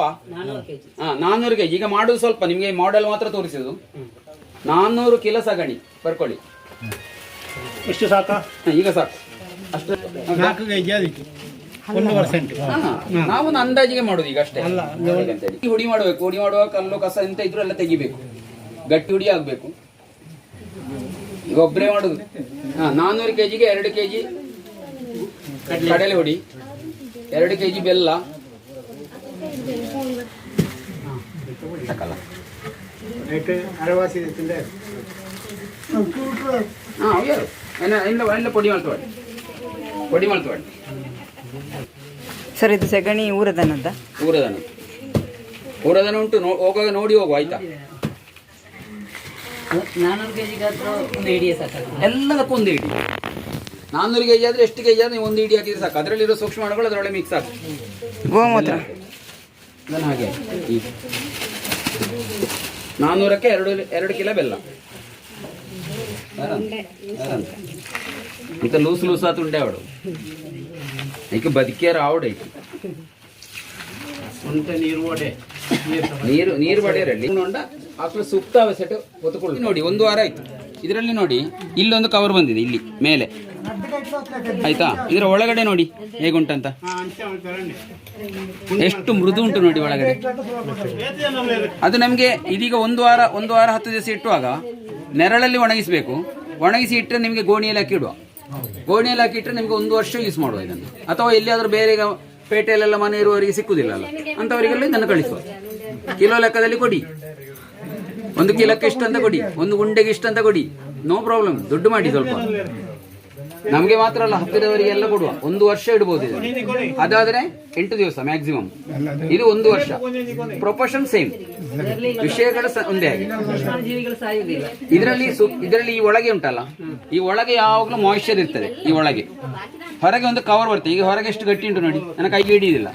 400 kg. ಈಗ ಮಾಡೋದು ಸ್ವಲ್ಪ, ನಿಮಗೆ ಮಾಡೆಲ್ ಮಾತ್ರ ತೋರಿಸಿದ್ದು. 400 ಕಿಲೋ ಸಗಣಿ ಬರ್ಕೊಳ್ಳಿ. ಎಷ್ಟು ಸಾಕ? ಈಗ ಸಾಕು ಅಷ್ಟು. 4 kg ಅದಕ್ಕೆ 1%. ನಾವೊಂದು ಅಂದಾಜಿಗೆ ಮಾಡೋದು ಈಗ ಅಷ್ಟೇ. ಹುಡಿ ಮಾಡಬೇಕು. ಹುಡಿ ಮಾಡುವಾಗ ಕಲ್ಲು ಕಸ ಎಂತ ಇದ್ರು ಎಲ್ಲ ತೆಗಿಬೇಕು, ಗಟ್ಟಿ ಹುಡಿ ಆಗ್ಬೇಕು. ಈಗ ಒಬ್ಬರೇ ಮಾಡುದು. 400 kgಗೆ 2 kg ಕಡಲೆ ಹುಡಿ, 2 kg ಬೆಲ್ಲ ಸಾಕಲ್ಲ. ಎಲ್ಲ ಪೊಡಿ ಮಾಡ್ತೇವೆ. ಸರ್, ಇದು ಸಗಣಿ ಊರದನದ? ಊರದನ ಉಂಟು, ಹೋಗುವಾಗ ನೋಡಿ ಹೋಗುವ ಆಯ್ತಾ. 400 kg ಎಲ್ಲದಕ್ಕೂ ಒಂದು ಇಡಿ. 400 kg ಆದ್ರೆ ಎಷ್ಟು kg ಆದ್ರೆ ನೀವು ಒಂದು ಇಡಿ ಹಾಕಿದ್ರೆ ಸಾಕು. ಅದರಲ್ಲಿರೋ ಸೂಕ್ಷ್ಮಾಣುಗಳು ಅದರೊಳಗೆ ಮಿಕ್ಸ್ ಆಗ್ತದೆ. ಗೋಮೂತ್ರ ಅದನ್ನು ಹಾಗೆ 400ಕ್ಕೆ 2 ಕಿಲೋ ಬೆಲ್ಲ. ಇಂಥ ಲೂಸ್ ಆತುಂಡೆ ಅವಡು ಈಗ ಬದುಕಿಯಾರ ಆವಡೆ ನೀರು ಬಡಿಯರಲ್ಲಿ ಆಕಳು ಸೂಕ್ತ ಅವಸೆಟ್ ಹೊತ್ತುಕೊಳ್ಳಿ. ನೋಡಿ, 1 ವಾರ ಆಯ್ತು. ಇದರಲ್ಲಿ ನೋಡಿ, ಇಲ್ಲೊಂದು ಕವರ್ ಬಂದಿದೆ ಇಲ್ಲಿ ಮೇಲೆ, ಆಯ್ತಾ. ಇದರ ಒಳಗಡೆ ನೋಡಿ ಹೇಗುಂಟಂತ, ಎಷ್ಟು ಮೃದು ಉಂಟು ನೋಡಿ ಒಳಗಡೆ. ಅದು ನಮಗೆ ಇದೀಗ 1 ವಾರ 10 ದಿವಸ ಇಟ್ಟುವಾಗ ನೆರಳಲ್ಲಿ ಒಣಗಿಸಬೇಕು. ಒಣಗಿಸಿ ಇಟ್ಟರೆ ನಿಮಗೆ ಗೋಣಿಯಲ್ಲಿ ಹಾಕಿಡುವ. ಗೋಣಿಯಲ್ಲಿ ಹಾಕಿಟ್ರೆ ನಿಮಗೆ 1 ವರ್ಷ ಯೂಸ್ ಮಾಡುವ ಇದನ್ನು. ಅಥವಾ ಎಲ್ಲಿಯಾದ್ರೂ ಬೇರೆ ಪೇಟೆಯಲ್ಲೆಲ್ಲ ಮನೆ ಇರುವವರಿಗೆ ಸಿಕ್ಕುದಿಲ್ಲ ಅಲ್ಲ, ಅಂತವರಿಗೆಲ್ಲ ಇದನ್ನು ಕಳಿಸುವ. ಕಿಲೋ ಲೆಕ್ಕದಲ್ಲಿ ಕೊಡಿ, 1 ಕಿಲೋಕ್ಕೆ ಇಷ್ಟ ಅಂತ ಕೊಡಿ, 1 ಗುಂಡೆಗೆ ಇಷ್ಟ ಅಂತ ಕೊಡಿ, ನೋ ಪ್ರಾಬ್ಲಮ್. ದುಡ್ಡು ಮಾಡಿ ಸ್ವಲ್ಪ. ನಮಗೆ ಮಾತ್ರ ಅಲ್ಲ, ಹತ್ತಿರದವರಿಗೆಲ್ಲ ಕೊಡುವ. 1 ವರ್ಷ ಇಡಬಹುದು ಇದು. ಅದಾದ್ರೆ 8 ದಿವಸ ಮ್ಯಾಕ್ಸಿಮಮ್. ಇದು 1 ವರ್ಷ. ಪ್ರೊಪೋರ್ಷನ್ ಸೇಮ್, ವಿಷಯಗಳು ಒಂದೇ ಆಗಿ. ಇದರಲ್ಲಿ ಈ ಒಳಗೆ ಉಂಟಲ್ಲ, ಈ ಒಳಗೆ ಯಾವಾಗಲೂ ಮಾಯಿಶ್ಚರ್ ಇರ್ತದೆ. ಈ ಒಳಗೆ ಹೊರಗೆ ಒಂದು ಕವರ್ ಬರ್ತದೆ. ಈಗ ಹೊರಗೆ ಎಷ್ಟು ಗಟ್ಟಿ ಉಂಟು ನೋಡಿ, ನನ್ನ ಕೈಗೆ ಹಿಡಿಯುದಿಲ್ಲ.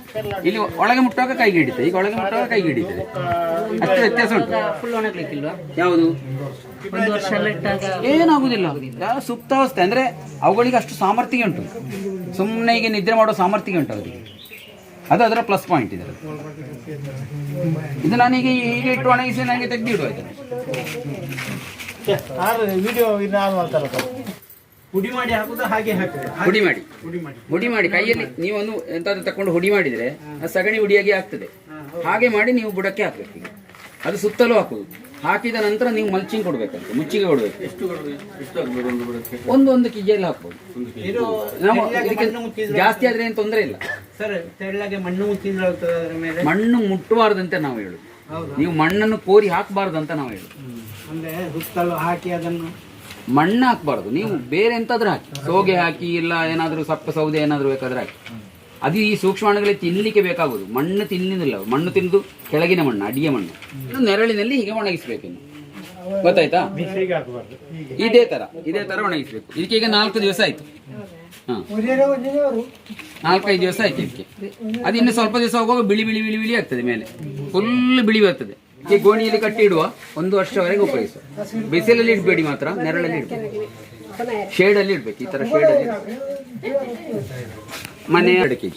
ಇಲ್ಲಿ ಒಳಗೆ ಮುಟ್ಟುವಾಗ ಕೈಗೆ ಹಿಡಿತದೆ, ಈಗ ಒಳಗೆ ಮುಟ್ಟುವಾಗ ಕೈಗೆ ಹಿಡಿತದೆ. ಅಷ್ಟು ವ್ಯತ್ಯಾಸ ಉಂಟು. ಯಾವುದು ಏನಾಗುದಿಲ್ಲ, ಸುಪ್ತಾವಸ್ಥೆ ಅಂದ್ರೆ ಅವುಗಳಿಗೆ ಅಷ್ಟು ಸಾಮರ್ಥ್ಯ ಉಂಟು. ಸುಮ್ಮನೆ ಈಗ ನಿದ್ರೆ ಮಾಡೋ ಸಾಮರ್ಥ್ಯ ಉಂಟು ಅವರಿಗೆ. ಅದು ಅದರ ಪ್ಲಸ್ ಪಾಯಿಂಟ್ ಇದೆ. ಇದು ನಾನೀಗ ಈಗ ಇಟ್ಟು ಒಣಗಿಸಿ ನನಗೆ ತೆಗೆದಿಡುವ ಆಯ್ತು. ವಿಡಿಯೋ ಹುಡಿ ಮಾಡಿ ಹಾಕುದು ಹಾಗೆ ಹಾಕಿದ್ರೆ ಹುಡಿ ಮಾಡಿ ಕೈಯಲ್ಲಿ ನೀವೊಂದು ಎಂತಾದ್ರೂ ತಕೊಂಡು ಹುಡಿ ಮಾಡಿದ್ರೆ ಅದು ಸಗಣಿ ಹುಡಿಯಾಗಿ ಆಗ್ತದೆ. ಹಾಗೆ ಮಾಡಿ ನೀವು ಬುಡಕ್ಕೆ ಹಾಕ್ಬೇಕು. ಈಗ ಅದು ಸುತ್ತಲೂ ಹಾಕುದು. ಹಾಕಿದ ನಂತರ ನೀವು ಮಲ್ಚಿಂಗ್ ಕೊಡ್ಬೇಕಂತೆ, ಮುಚ್ಚಿಗೆ ಕೊಡ್ಬೇಕು. ಒಂದು ಕೆಜಿಯಲ್ಲಿ ಹಾಕ್ಬೋದು. ನಾವು ಇದಕ್ಕೆ ಜಾಸ್ತಿ ಆದ್ರೆ ಏನು ತೊಂದರೆ ಇಲ್ಲ ಸರ್. ತೆಳ್ಳಗೆ ಮಣ್ಣು ಮುಚ್ಚಿದ್ರೆ ಮಣ್ಣು ಮುಟ್ಟಬಾರ್ದಂತೆ ನಾವು ಹೇಳುದು. ನೀವು ಮಣ್ಣನ್ನು ಕೋರಿ ಹಾಕಬಾರ್ದಂತ ನಾವು ಹೇಳುದು. ಅಂದ್ರೆ ಸುತ್ತಲೂ ಹಾಕಿ ಅದನ್ನು ಮಣ್ಣು ಹಾಕಬಾರ್ದು. ನೀವು ಬೇರೆ ಎಂತಾದ್ರೂ ಹಾಕಿ, ಸೋಗೆ ಹಾಕಿ, ಇಲ್ಲ ಏನಾದ್ರೂ ಸಪ್ಪೆ ಸೌದೆ ಏನಾದ್ರೂ ಬೇಕಾದ್ರೆ ಹಾಕಿ. ಅದು ಈ ಸೂಕ್ಷ್ಮಾಣುಗಳಿಗೆ ತಿನ್ನಲಿಕ್ಕೆ ಬೇಕಾಗುದು. ಮಣ್ಣು ತಿನ್ನುವುದಿಲ್ಲ. ಮಣ್ಣು ತಿಂದು ಕೆಳಗಿನ ಮಣ್ಣು, ಅಡಿಗೆ ಮಣ್ಣು ನೆರಳಿನಲ್ಲಿ ಹೀಗೆ ಒಣಗಿಸ್ಬೇಕು. ಗೊತ್ತಾಯ್ತಾ? ಇದೇ ತರ ಒಣಗಿಸ್ಬೇಕು. ಇದಕ್ಕೆ ಈಗ 4 ದಿವಸ ಆಯ್ತು. 4-5 ದಿವಸ ಆಯ್ತು ಇದಕ್ಕೆ. ಅದು ಇನ್ನು ಸ್ವಲ್ಪ ದಿವಸ ಹೋಗುವಾಗ ಬಿಳಿ ಆಗ್ತದೆ. ಮೇಲೆ ಫುಲ್ ಬಿಳಿ ಬರ್ತದೆ. ಈ ಗೋಣಿಯಲ್ಲಿ ಕಟ್ಟಿ ಇಡುವ 1 ವರ್ಷವರೆಗೆ ಉಪಯೋಗಿಸುವ. ಬಿಸಿಲಲ್ಲಿ ಇಡಬೇಡಿ, ಮಾತ್ರ ನೆರಳಲ್ಲಿ ಇಡಬೇಕು. ಶೇಡಲ್ಲಿ ಇಡ್ಬೇಕು. ಈ ತರ ಶೇಡಲ್ಲಿ ಮನೆ 2 kg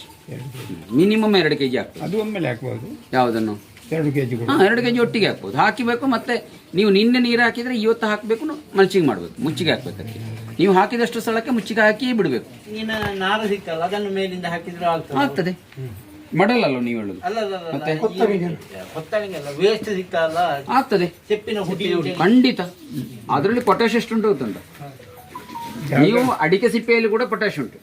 ಮಿನಿಮಮ್ 2 kg ಆಗ್ತದೆ. ಅದು ಒಮ್ಮೆಲೆ ಹಾಕ್ಬೋದು. ಯಾವುದನ್ನು 2 kg 2 kg ಒಟ್ಟಿಗೆ ಹಾಕ್ಬೋದು. ಹಾಕಿಬೇಕು. ಮತ್ತೆ ನೀವು ನಿನ್ನೆ ನೀರು ಹಾಕಿದ್ರೆ ಇವತ್ತು ಹಾಕಬೇಕು. ಮಲ್ಚಿಂಗ್ ಮಾಡಬೇಕು. ಮುಚ್ಚಿಗೆ ಹಾಕ್ಬೇಕು. ಅದಕ್ಕೆ ನೀವು ಹಾಕಿದಷ್ಟು ಸ್ಥಳಕ್ಕೆ ಮುಚ್ಚಿಗೆ ಹಾಕಿ ಬಿಡಬೇಕು. ನಾರು ಸಿಕ್ಕಲ್ಲ, ಅದನ್ನು ಮೇಲಿಂದ ಹಾಕಿದ್ರೆ ಆಗ್ತದೆ. ಮಡಲಲ್ಲ ನೀವು ಹೇಳುದು. ಮತ್ತೆ ವೇಸ್ಟ್ ಸಿಕ್ಕಲ್ಲ, ಆಗ್ತದೆ. ಚೆಪ್ಪಿನ ಹುಡಿ ಖಂಡಿತ. ಅದರಲ್ಲಿ ಪೊಟ್ಯಾಶ್ ಎಷ್ಟುಂಟು ಗೊತ್ತುಂಟ? ನೀವು ಅಡಿಕೆ ಸಿಪ್ಪೆಯಲ್ಲಿ ಕೂಡ ಪೊಟ್ಯಾಶ್ ಉಂಟು.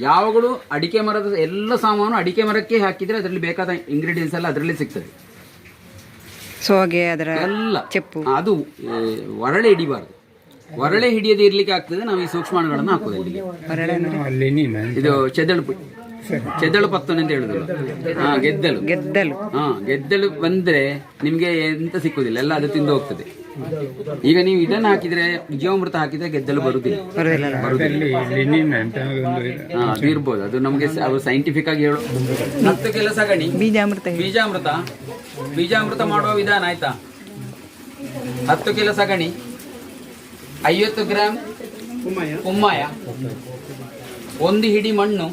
ಯಾವಾಗಲೂ ಅಡಿಕೆ ಮರದ ಎಲ್ಲ ಸಾಮಾನು ಅಡಿಕೆ ಮರಕ್ಕೆ ಹಾಕಿದ್ರೆ ಅದರಲ್ಲಿ ಬೇಕಾದ ಇಂಗ್ರೀಡಿಯೆಂಟ್ಸ್ ಎಲ್ಲ ಅದರಲ್ಲಿ ಸಿಗ್ತದೆ. ಸೋಗೆ ಅದರ ಎಲ್ಲ ಚೆಪ್ಪು. ಅದು ಒರಳೆ ಹಿಡಿಬಾರ್ದು. ಒರಳೆ ಹಿಡಿಯದೆ ಇರ್ಲಿಕ್ಕೆ ಆಗ್ತದೆ. ನಾವು ಈ ಸೂಕ್ಷ್ಮಾಣುಗಳನ್ನು ಹಾಕೋದು. ಇದು ಚೆದಳು ಪತ್ತನೆ ಅಂತ ಹೇಳುದಿಲ್ಲ. ಗೆದ್ದಲು ಬಂದ್ರೆ ನಿಮ್ಗೆ ಎಂತ ಸಿಕ್ಕುದಿಲ್ಲ, ಎಲ್ಲ ಅದು ತಿಂದು ಹೋಗ್ತದೆ. ಈಗ ನೀವು ಇದನ್ನ ಹಾಕಿದ್ರೆ, ಜೀವಾಮೃತ ಹಾಕಿದ್ರೆ ಗೆದ್ದಲು ಬರುದಿಲ್ಲ. ಅದು ಇರ್ಬೋದು. ಅದು ನಮ್ಗೆ ಅವರು ಸೈಂಟಿಫಿಕ್ ಆಗಿ ಹೇಳು. 10 ಕಿಲೋ ಸಗಣಿ ಬೀಜಾಮೃತ ಮಾಡುವ ವಿಧಾನ ಆಯ್ತಾ? 10 ಕಿಲೋ ಸಗಣಿ, 50 ಗ್ರಾಂ ಕುಮ್ಮಾಯ, 1 ಹಿಡಿ ಮಣ್ಣು,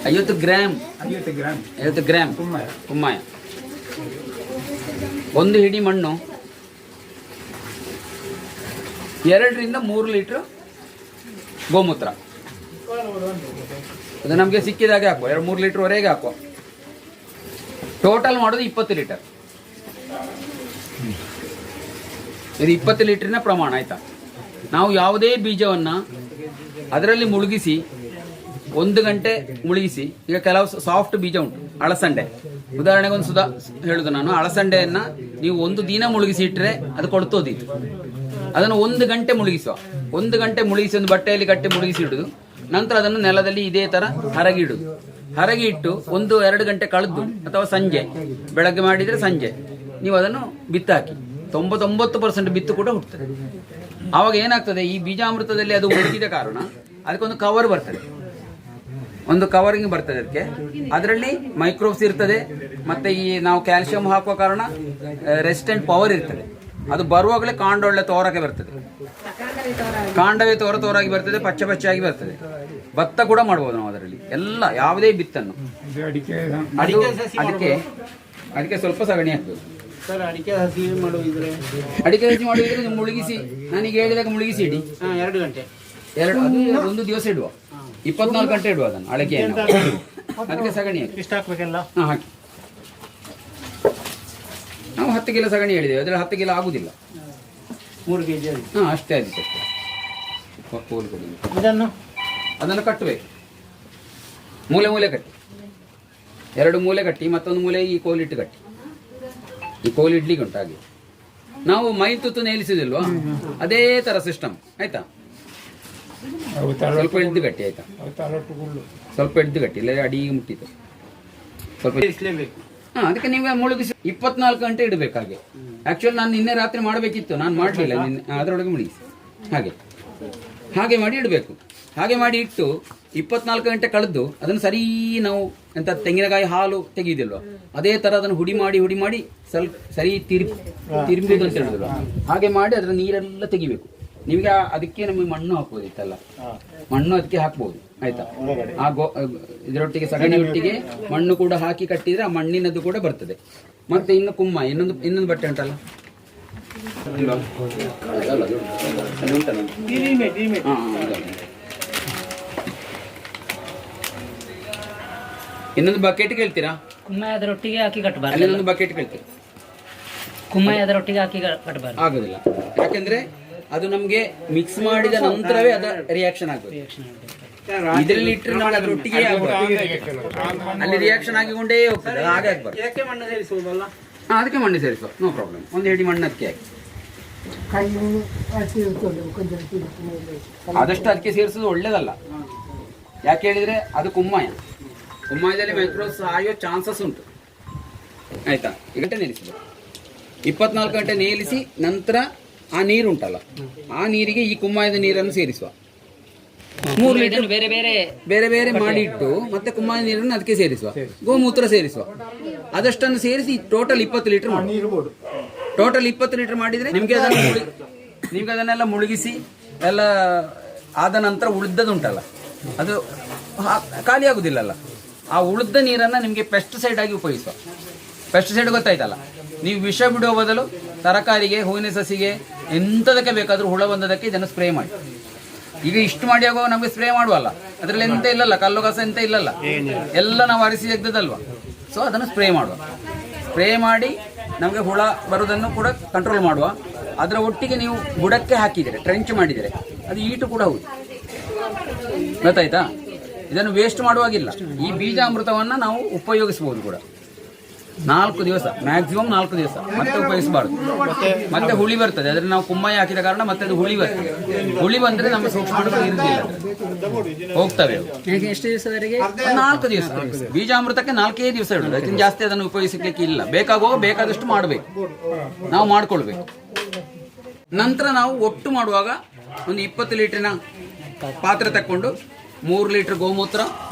50 ಗ್ರಾಂ ಕುಮ್ಮಾಯ, 1 ಹಿಡಿ ಮಣ್ಣು, 2 ರಿಂದ 3 ಲೀಟರ್ ಗೋಮೂತ್ರ. ಅದು ನಮಗೆ ಸಿಕ್ಕಿದಾಗೆ ಹಾಕುವ. 2-3 ಲೀಟರ್ ವರೆಗೆ ಹಾಕುವ. ಟೋಟಲ್ ಮಾಡೋದು 20 ಲೀಟರ್. ಇದು 20 ಲೀಟರ್ನ ಪ್ರಮಾಣ ಆಯ್ತಾ? ನಾವು ಯಾವುದೇ ಬೀಜವನ್ನ ಅದರಲ್ಲಿ ಮುಳುಗಿಸಿ 1 ಗಂಟೆ ಮುಳುಗಿಸಿ. ಈಗ ಕೆಲವು ಸಾಫ್ಟ್ ಬೀಜ ಉಂಟು, ಅಳಸಂಡೆ. ಉದಾಹರಣೆಗೆ ಒಂದು ಸುಧಾ ಹೇಳುದು ನಾನು, ಅಳಸಂಡೆಯನ್ನ ನೀವು 1 ದಿನ ಮುಳುಗಿಸಿ ಇಟ್ಟರೆ ಅದು ಕೊಳ್ತೋದಿತ್ತು. ಅದನ್ನು 1 ಗಂಟೆ ಮುಳುಗಿಸುವ. 1 ಗಂಟೆ ಮುಳುಗಿಸಿ ಒಂದು ಬಟ್ಟೆಯಲ್ಲಿ ಕಟ್ಟಿ ಮುಳುಗಿಸಿ ಇಡುದು. ನಂತರ ಅದನ್ನು ನೆಲದಲ್ಲಿ ಇದೇ ತರ ಹರಗಿ ಇಡುದು. ಹರಗಿ ಇಟ್ಟು 1-2 ಗಂಟೆ ಕಳೆದು ಅಥವಾ ಸಂಜೆ, ಬೆಳಗ್ಗೆ ಮಾಡಿದ್ರೆ ಸಂಜೆ ನೀವು ಅದನ್ನು ಬಿತ್ತಾಕಿ. 99% ಬಿತ್ತು ಕೂಡ ಹುಟ್ಟುತ್ತದೆ. ಆವಾಗ ಏನಾಗ್ತದೆ, ಈ ಬೀಜಾಮೃತದಲ್ಲಿ ಅದು ಹುಡುಕಿದ ಕಾರಣ ಅದಕ್ಕೊಂದು ಕವರ್ ಬರ್ತದೆ, ಒಂದು ಕವರಿಂಗ್ ಬರ್ತದೆ. ಅದಕ್ಕೆ ಅದರಲ್ಲಿ ಮೈಕ್ರೋಬ್ಸ್ ಇರ್ತದೆ. ಮತ್ತೆ ಈ ನಾವು ಕ್ಯಾಲ್ಸಿಯಂ ಹಾಕುವ ಕಾರಣ ರೆಸಿಸ್ಟೆಂಟ್ ಪವರ್ ಇರ್ತದೆ. ಅದು ಬರುವಾಗಲೇ ಕಾಂಡ ಒಳ್ಳೆ ತೋರಕ್ಕೆ ಬರ್ತದೆ. ಕಾಂಡವೇ ತೋರಾಗಿ ಬರ್ತದೆ, ಪಚ್ಚೆ ಬರ್ತದೆ. ಭತ್ತ ಕೂಡ ಮಾಡ್ಬೋದು ನಾವು ಅದರಲ್ಲಿ. ಎಲ್ಲ ಯಾವುದೇ ಬಿತ್ತನ್ನು ಅದಕ್ಕೆ ಸ್ವಲ್ಪ ಸಗಣಿ ಹಾಕ್ಬೇಕು. ಅಡಿಕೆ ಹಸಿ ಮಾಡುವುದಿದ್ರೆ ನೀವು ಮುಳುಗಿಸಿ, ನಾನೀಗ ಹೇಳಿದಾಗ ಮುಳುಗಿಸಿ ಇಡಿ. 2 ಗಂಟೆ, ಅದು 1 ದಿವಸ ಇಡುವ. 24 ಗಂಟೆ ಇಡುವ ಅದನ್ನು ಅಳಕೆಯನ್ನು. ಅದಕ್ಕೆ ಸಗಣಿ ಇಷ್ಟ ಹಾಕ್ಬೇಕಲ್ಲ. ಹಾಕಿ. ನಾವು 10 ಕಿಲೋ ಸಗಣಿ ಹೇಳಿದ್ದೇವೆ. ಅದರಲ್ಲಿ 10 ಕಿಲೋ ಆಗುದಿಲ್ಲ. 3 kg. ಅಷ್ಟೇ ಆಗುತ್ತೆ. ಅದನ್ನು ಕಟ್ಟಬೇಕು. ಮೂಲೆ ಕಟ್ಟಿ, 2 ಮೂಲೆ ಕಟ್ಟಿ, ಮತ್ತೊಂದು ಮೂಲೆ ಈ ಕೋಲಿಟ್ಟು ಕಟ್ಟಿ. ಈ ಕೋಲ್ ಇಡ್ಲಿಕ್ಕೆ ಉಂಟು ಹಾಗೆ. ನಾವು ಮೈ ತುತ್ತು ನೇಲಿಸುದಿಲ್ವಾ, ಅದೇ ತರ ಸಿಸ್ಟಮ್ ಆಯ್ತಾ. ಸ್ವಲ್ಪ ಎಡ್ದು ಗಟ್ಟಿ ಆಯ್ತಾ, ಸ್ವಲ್ಪ ಎಡ್ದು ಗಟ್ಟಿ, ಇಲ್ಲ ಅಡಿಗೆ ಮುಟ್ಟಿತ್ತು ಸ್ವಲ್ಪ. ಅದಕ್ಕೆ ನೀವು ಮುಳುಗಿಸಿ 24 ಗಂಟೆ ಇಡಬೇಕು. ಹಾಗೆ ಆಕ್ಚುಲಿ ನಾನು ನಿನ್ನೆ ರಾತ್ರಿ ಮಾಡಬೇಕಿತ್ತು, ನಾನು ಮಾಡಲಿಲ್ಲ. ಅದರೊಳಗೆ ಮುಳುಗಿಸಿ ಹಾಗೆ ಮಾಡಿ ಇಡಬೇಕು. ಹಾಗೆ ಮಾಡಿ ಇಟ್ಟು 24 ಗಂಟೆ ಕಳೆದು ಅದನ್ನು ಸರಿ ನಾವು ಎಂತ ತೆಂಗಿನಕಾಯಿ ಹಾಲು ತೆಗೆಯುವುದಿಲ್ವ, ಅದೇ ತರ ಅದನ್ನು ಹುಡಿ ಮಾಡಿ ಸ್ವಲ್ಪ ಸರಿ ತಿರುಗುದು ಅಂತ ಹೇಳಿದ್ರು. ಹಾಗೆ ಮಾಡಿ ಅದರ ನೀರೆಲ್ಲ ತೆಗಿಬೇಕು. ನಿಮ್ಗೆ ಅದಕ್ಕೆ ನಮಗೆ ಮಣ್ಣು ಹಾಕ್ಬೋದಿತ್ತಲ್ಲ, ಮಣ್ಣು ಅದಕ್ಕೆ ಹಾಕ್ಬೋದು ಆಯ್ತಾ. ಆ ಇದರೊಟ್ಟಿಗೆ ಸಗಣಿ ಒಟ್ಟಿಗೆ ಮಣ್ಣು ಕೂಡ ಹಾಕಿ ಕಟ್ಟಿದ್ರೆ ಆ ಮಣ್ಣಿನದ್ದು ಕೂಡ ಬರ್ತದೆ. ಮತ್ತೆ ಇನ್ನು ಕುಮ್ಮ ಇನ್ನೊಂದು ಬಟ್ಟೆ ಉಂಟಲ್ಲ, ಇಲ್ವಾ? ಅಲ್ಲಿ ಉಂಟಲ್ಲ? ಇನ್ನೊಂದು ಬಕೆಟ್ ಕೇಳ್ತೀರಾ? ಕುಮ್ಮೆ ಅದರೊಟ್ಟಿಗೆ ಹಾಕಿ ಕಟ್ಟಬಾರ್ದು. ಅಲ್ಲಿ ಇನ್ನೊಂದು ಬಕೆಟ್ ಕೇಳ್ತೀರಾ? ಕುಮ್ಮೆ ಅದರೊಟ್ಟಿಗೆ ಹಾಕಿ ಕಟ್ಟಬಾರ್ದು, ಆಗುದಿಲ್ಲ. ಯಾಕಂದ್ರೆ ಅದು ನಮ್ಗೆ ಮಿಕ್ಸ್ ಮಾಡಿದ ನಂತರವೇ ಅದ ರಿಯಾಕ್ಷನ್ ಆಗ್ತದೆ. ಇದರಲ್ಲಿ ಇಟ್ಟರೆ ನಾವು ಅದರೊಟ್ಟಿಗೆ ಅಲ್ಲಿ ರಿಯಾಕ್ಷನ್ ಆಗಿಕೊಂಡೇ ಹೋಗ್ತದೆ, ಹಾಗೆ ಆಗ್ಬಾರ್ದು. ಅದಕ್ಕೆ ಮಣ್ಣು ಸೇರಿಸುವ, ನೋ ಪ್ರಾಬ್ಲಮ್. ಒಂದು ಹಿಡಿ ಮಣ್ಣು ಅದಕ್ಕೆ ಹಾಕಿ ಆದಷ್ಟು ಅದಕ್ಕೆ ಸೇರಿಸೋದು ಒಳ್ಳೇದಲ್ಲ. ಯಾಕೆ ಹೇಳಿದ್ರೆ ಅದು ಕುಮ್ಮಾಯದಲ್ಲಿ ಮೈಕ್ರೋಸ್ ಸಾಯೋ ಚಾನ್ಸಸ್ ಉಂಟು ಆಯ್ತಾ. ಗಂಟೆ ನೆನೆಸಿದೆ 24 ಗಂಟೆ ನೇಲಿಸಿ ನಂತರ ಆ ನೀರು ಉಂಟಲ್ಲ, ಆ ನೀರಿಗೆ ಈ ಕುಮ್ಮಾಯದ ನೀರನ್ನು ಸೇರಿಸುವ. 3 ಲೀಟರ್ ಬೇರೆ ಬೇರೆ ಮಾಡಿ ಇಟ್ಟು ಮತ್ತೆ ಕುಮ್ಮಾಯದ ನೀರನ್ನು ಅದಕ್ಕೆ ಸೇರಿಸುವ, ಗೋಮೂತ್ರ ಸೇರಿಸುವ. ಅದಷ್ಟನ್ನು ಸೇರಿಸಿ ಟೋಟಲ್ 20 ಲೀಟರ್ ಮಾಡಿ. ಟೋಟಲ್ 20 ಲೀಟರ್ ಮಾಡಿದ್ರೆ ನಿಮ್ಗೆ ಅದನ್ನೆಲ್ಲ ಮುಳುಗಿಸಿ ಎಲ್ಲ ಆದ ನಂತರ ಉಳಿದದುಂಟಲ್ಲ ಅದು ಖಾಲಿ ಆಗುದಿಲ್ಲಲ್ಲ. ಆ ಉಳಿದ ನೀರನ್ನು ನಿಮಗೆ ಪೆಸ್ಟಿಸೈಡ್ ಆಗಿ ಉಪಯೋಗಿಸುವ. ಪೆಸ್ಟಿಸೈಡ್ ಗೊತ್ತಾಯ್ತಲ್ಲ, ನೀವು ವಿಷ ಬಿಡುವ ಬದಲು ತರಕಾರಿಗೆ, ಹೂವಿನ ಸಸಿಗೆ, ಎಂಥದಕ್ಕೆ ಬೇಕಾದರೂ ಹುಳ ಬಂದದಕ್ಕೆ ಇದನ್ನು ಸ್ಪ್ರೇ ಮಾಡಿ. ಈಗ ಇಷ್ಟು ಮಾಡಿ ಆಗುವಾಗ ನಮಗೆ ಸ್ಪ್ರೇ ಮಾಡುವಲ್ಲ, ಅದರಲ್ಲಿ ಎಂತ ಇಲ್ಲಲ್ಲ, ಕಲ್ಲು ಕಸ ಎಂತ ಇಲ್ಲಲ್ಲ, ಎಲ್ಲ ನಾವು ಅರಿಸಿ ತೆಗ್ದದಲ್ವ. ಸೊ ಅದನ್ನು ಸ್ಪ್ರೇ ಮಾಡುವ. ಸ್ಪ್ರೇ ಮಾಡಿ ನಮಗೆ ಹುಳ ಬರುವುದನ್ನು ಕೂಡ ಕಂಟ್ರೋಲ್ ಮಾಡುವ. ಅದರ ಒಟ್ಟಿಗೆ ನೀವು ಬುಡಕ್ಕೆ ಹಾಕಿದರೆ, ಟ್ರೆಂಚ್ ಮಾಡಿದರೆ ಅದು ಈಟು ಕೂಡ ಹೌದು. ಗೊತ್ತಾಯ್ತಾ? ಇದನ್ನು ವೇಸ್ಟ್ ಮಾಡುವಾಗಿಲ್ಲ. ಈ ಬೀಜಾಮೃತವನ್ನು ನಾವು ಉಪಯೋಗಿಸಬಹುದು ಕೂಡ 4 ದಿವಸ, ಮ್ಯಾಕ್ಸಿಮಮ್ 4 ದಿವಸ, ಮತ್ತೆ ಉಪಯೋಗಿಸಬಾರ್ದು. ಮತ್ತೆ ಹುಳಿ ಬರ್ತದೆ, ಅದರಲ್ಲಿ ನಾವು ಕುಮ್ಮಾಯ ಹಾಕಿದ ಕಾರಣ ಮತ್ತೆ ಅದು ಹುಳಿ ಬರ್ತದೆ. ಹುಳಿ ಬಂದ್ರೆ ನಮ್ಮ ಸೂಕ್ಷ್ಮಾಣುಗಳು ಇರುವುದಿಲ್ಲ, ಹೋಗ್ತವೆ. ಎಷ್ಟು ದಿವಸದವರೆಗೆ? 4 ದಿವಸ. ಬೀಜಾಮೃತಕ್ಕೆ 4 ದಿವಸ ಇಡುದು, ಅದಕ್ಕಿಂತ ಜಾಸ್ತಿ ಅದನ್ನು ಉಪಯೋಗಿಸಲಿಕ್ಕೆ ಇಲ್ಲ. ಬೇಕಾದಷ್ಟು ಮಾಡಬೇಕು, ನಾವು ಮಾಡ್ಕೊಳ್ಬೇಕು. ನಂತರ ನಾವು ಒಟ್ಟು ಮಾಡುವಾಗ ಒಂದು 20 ಲೀಟರ್ನ ಪಾತ್ರೆ ತಕ್ಕೊಂಡು 3 ಲೀಟರ್ ಗೋಮೂತ್ರ,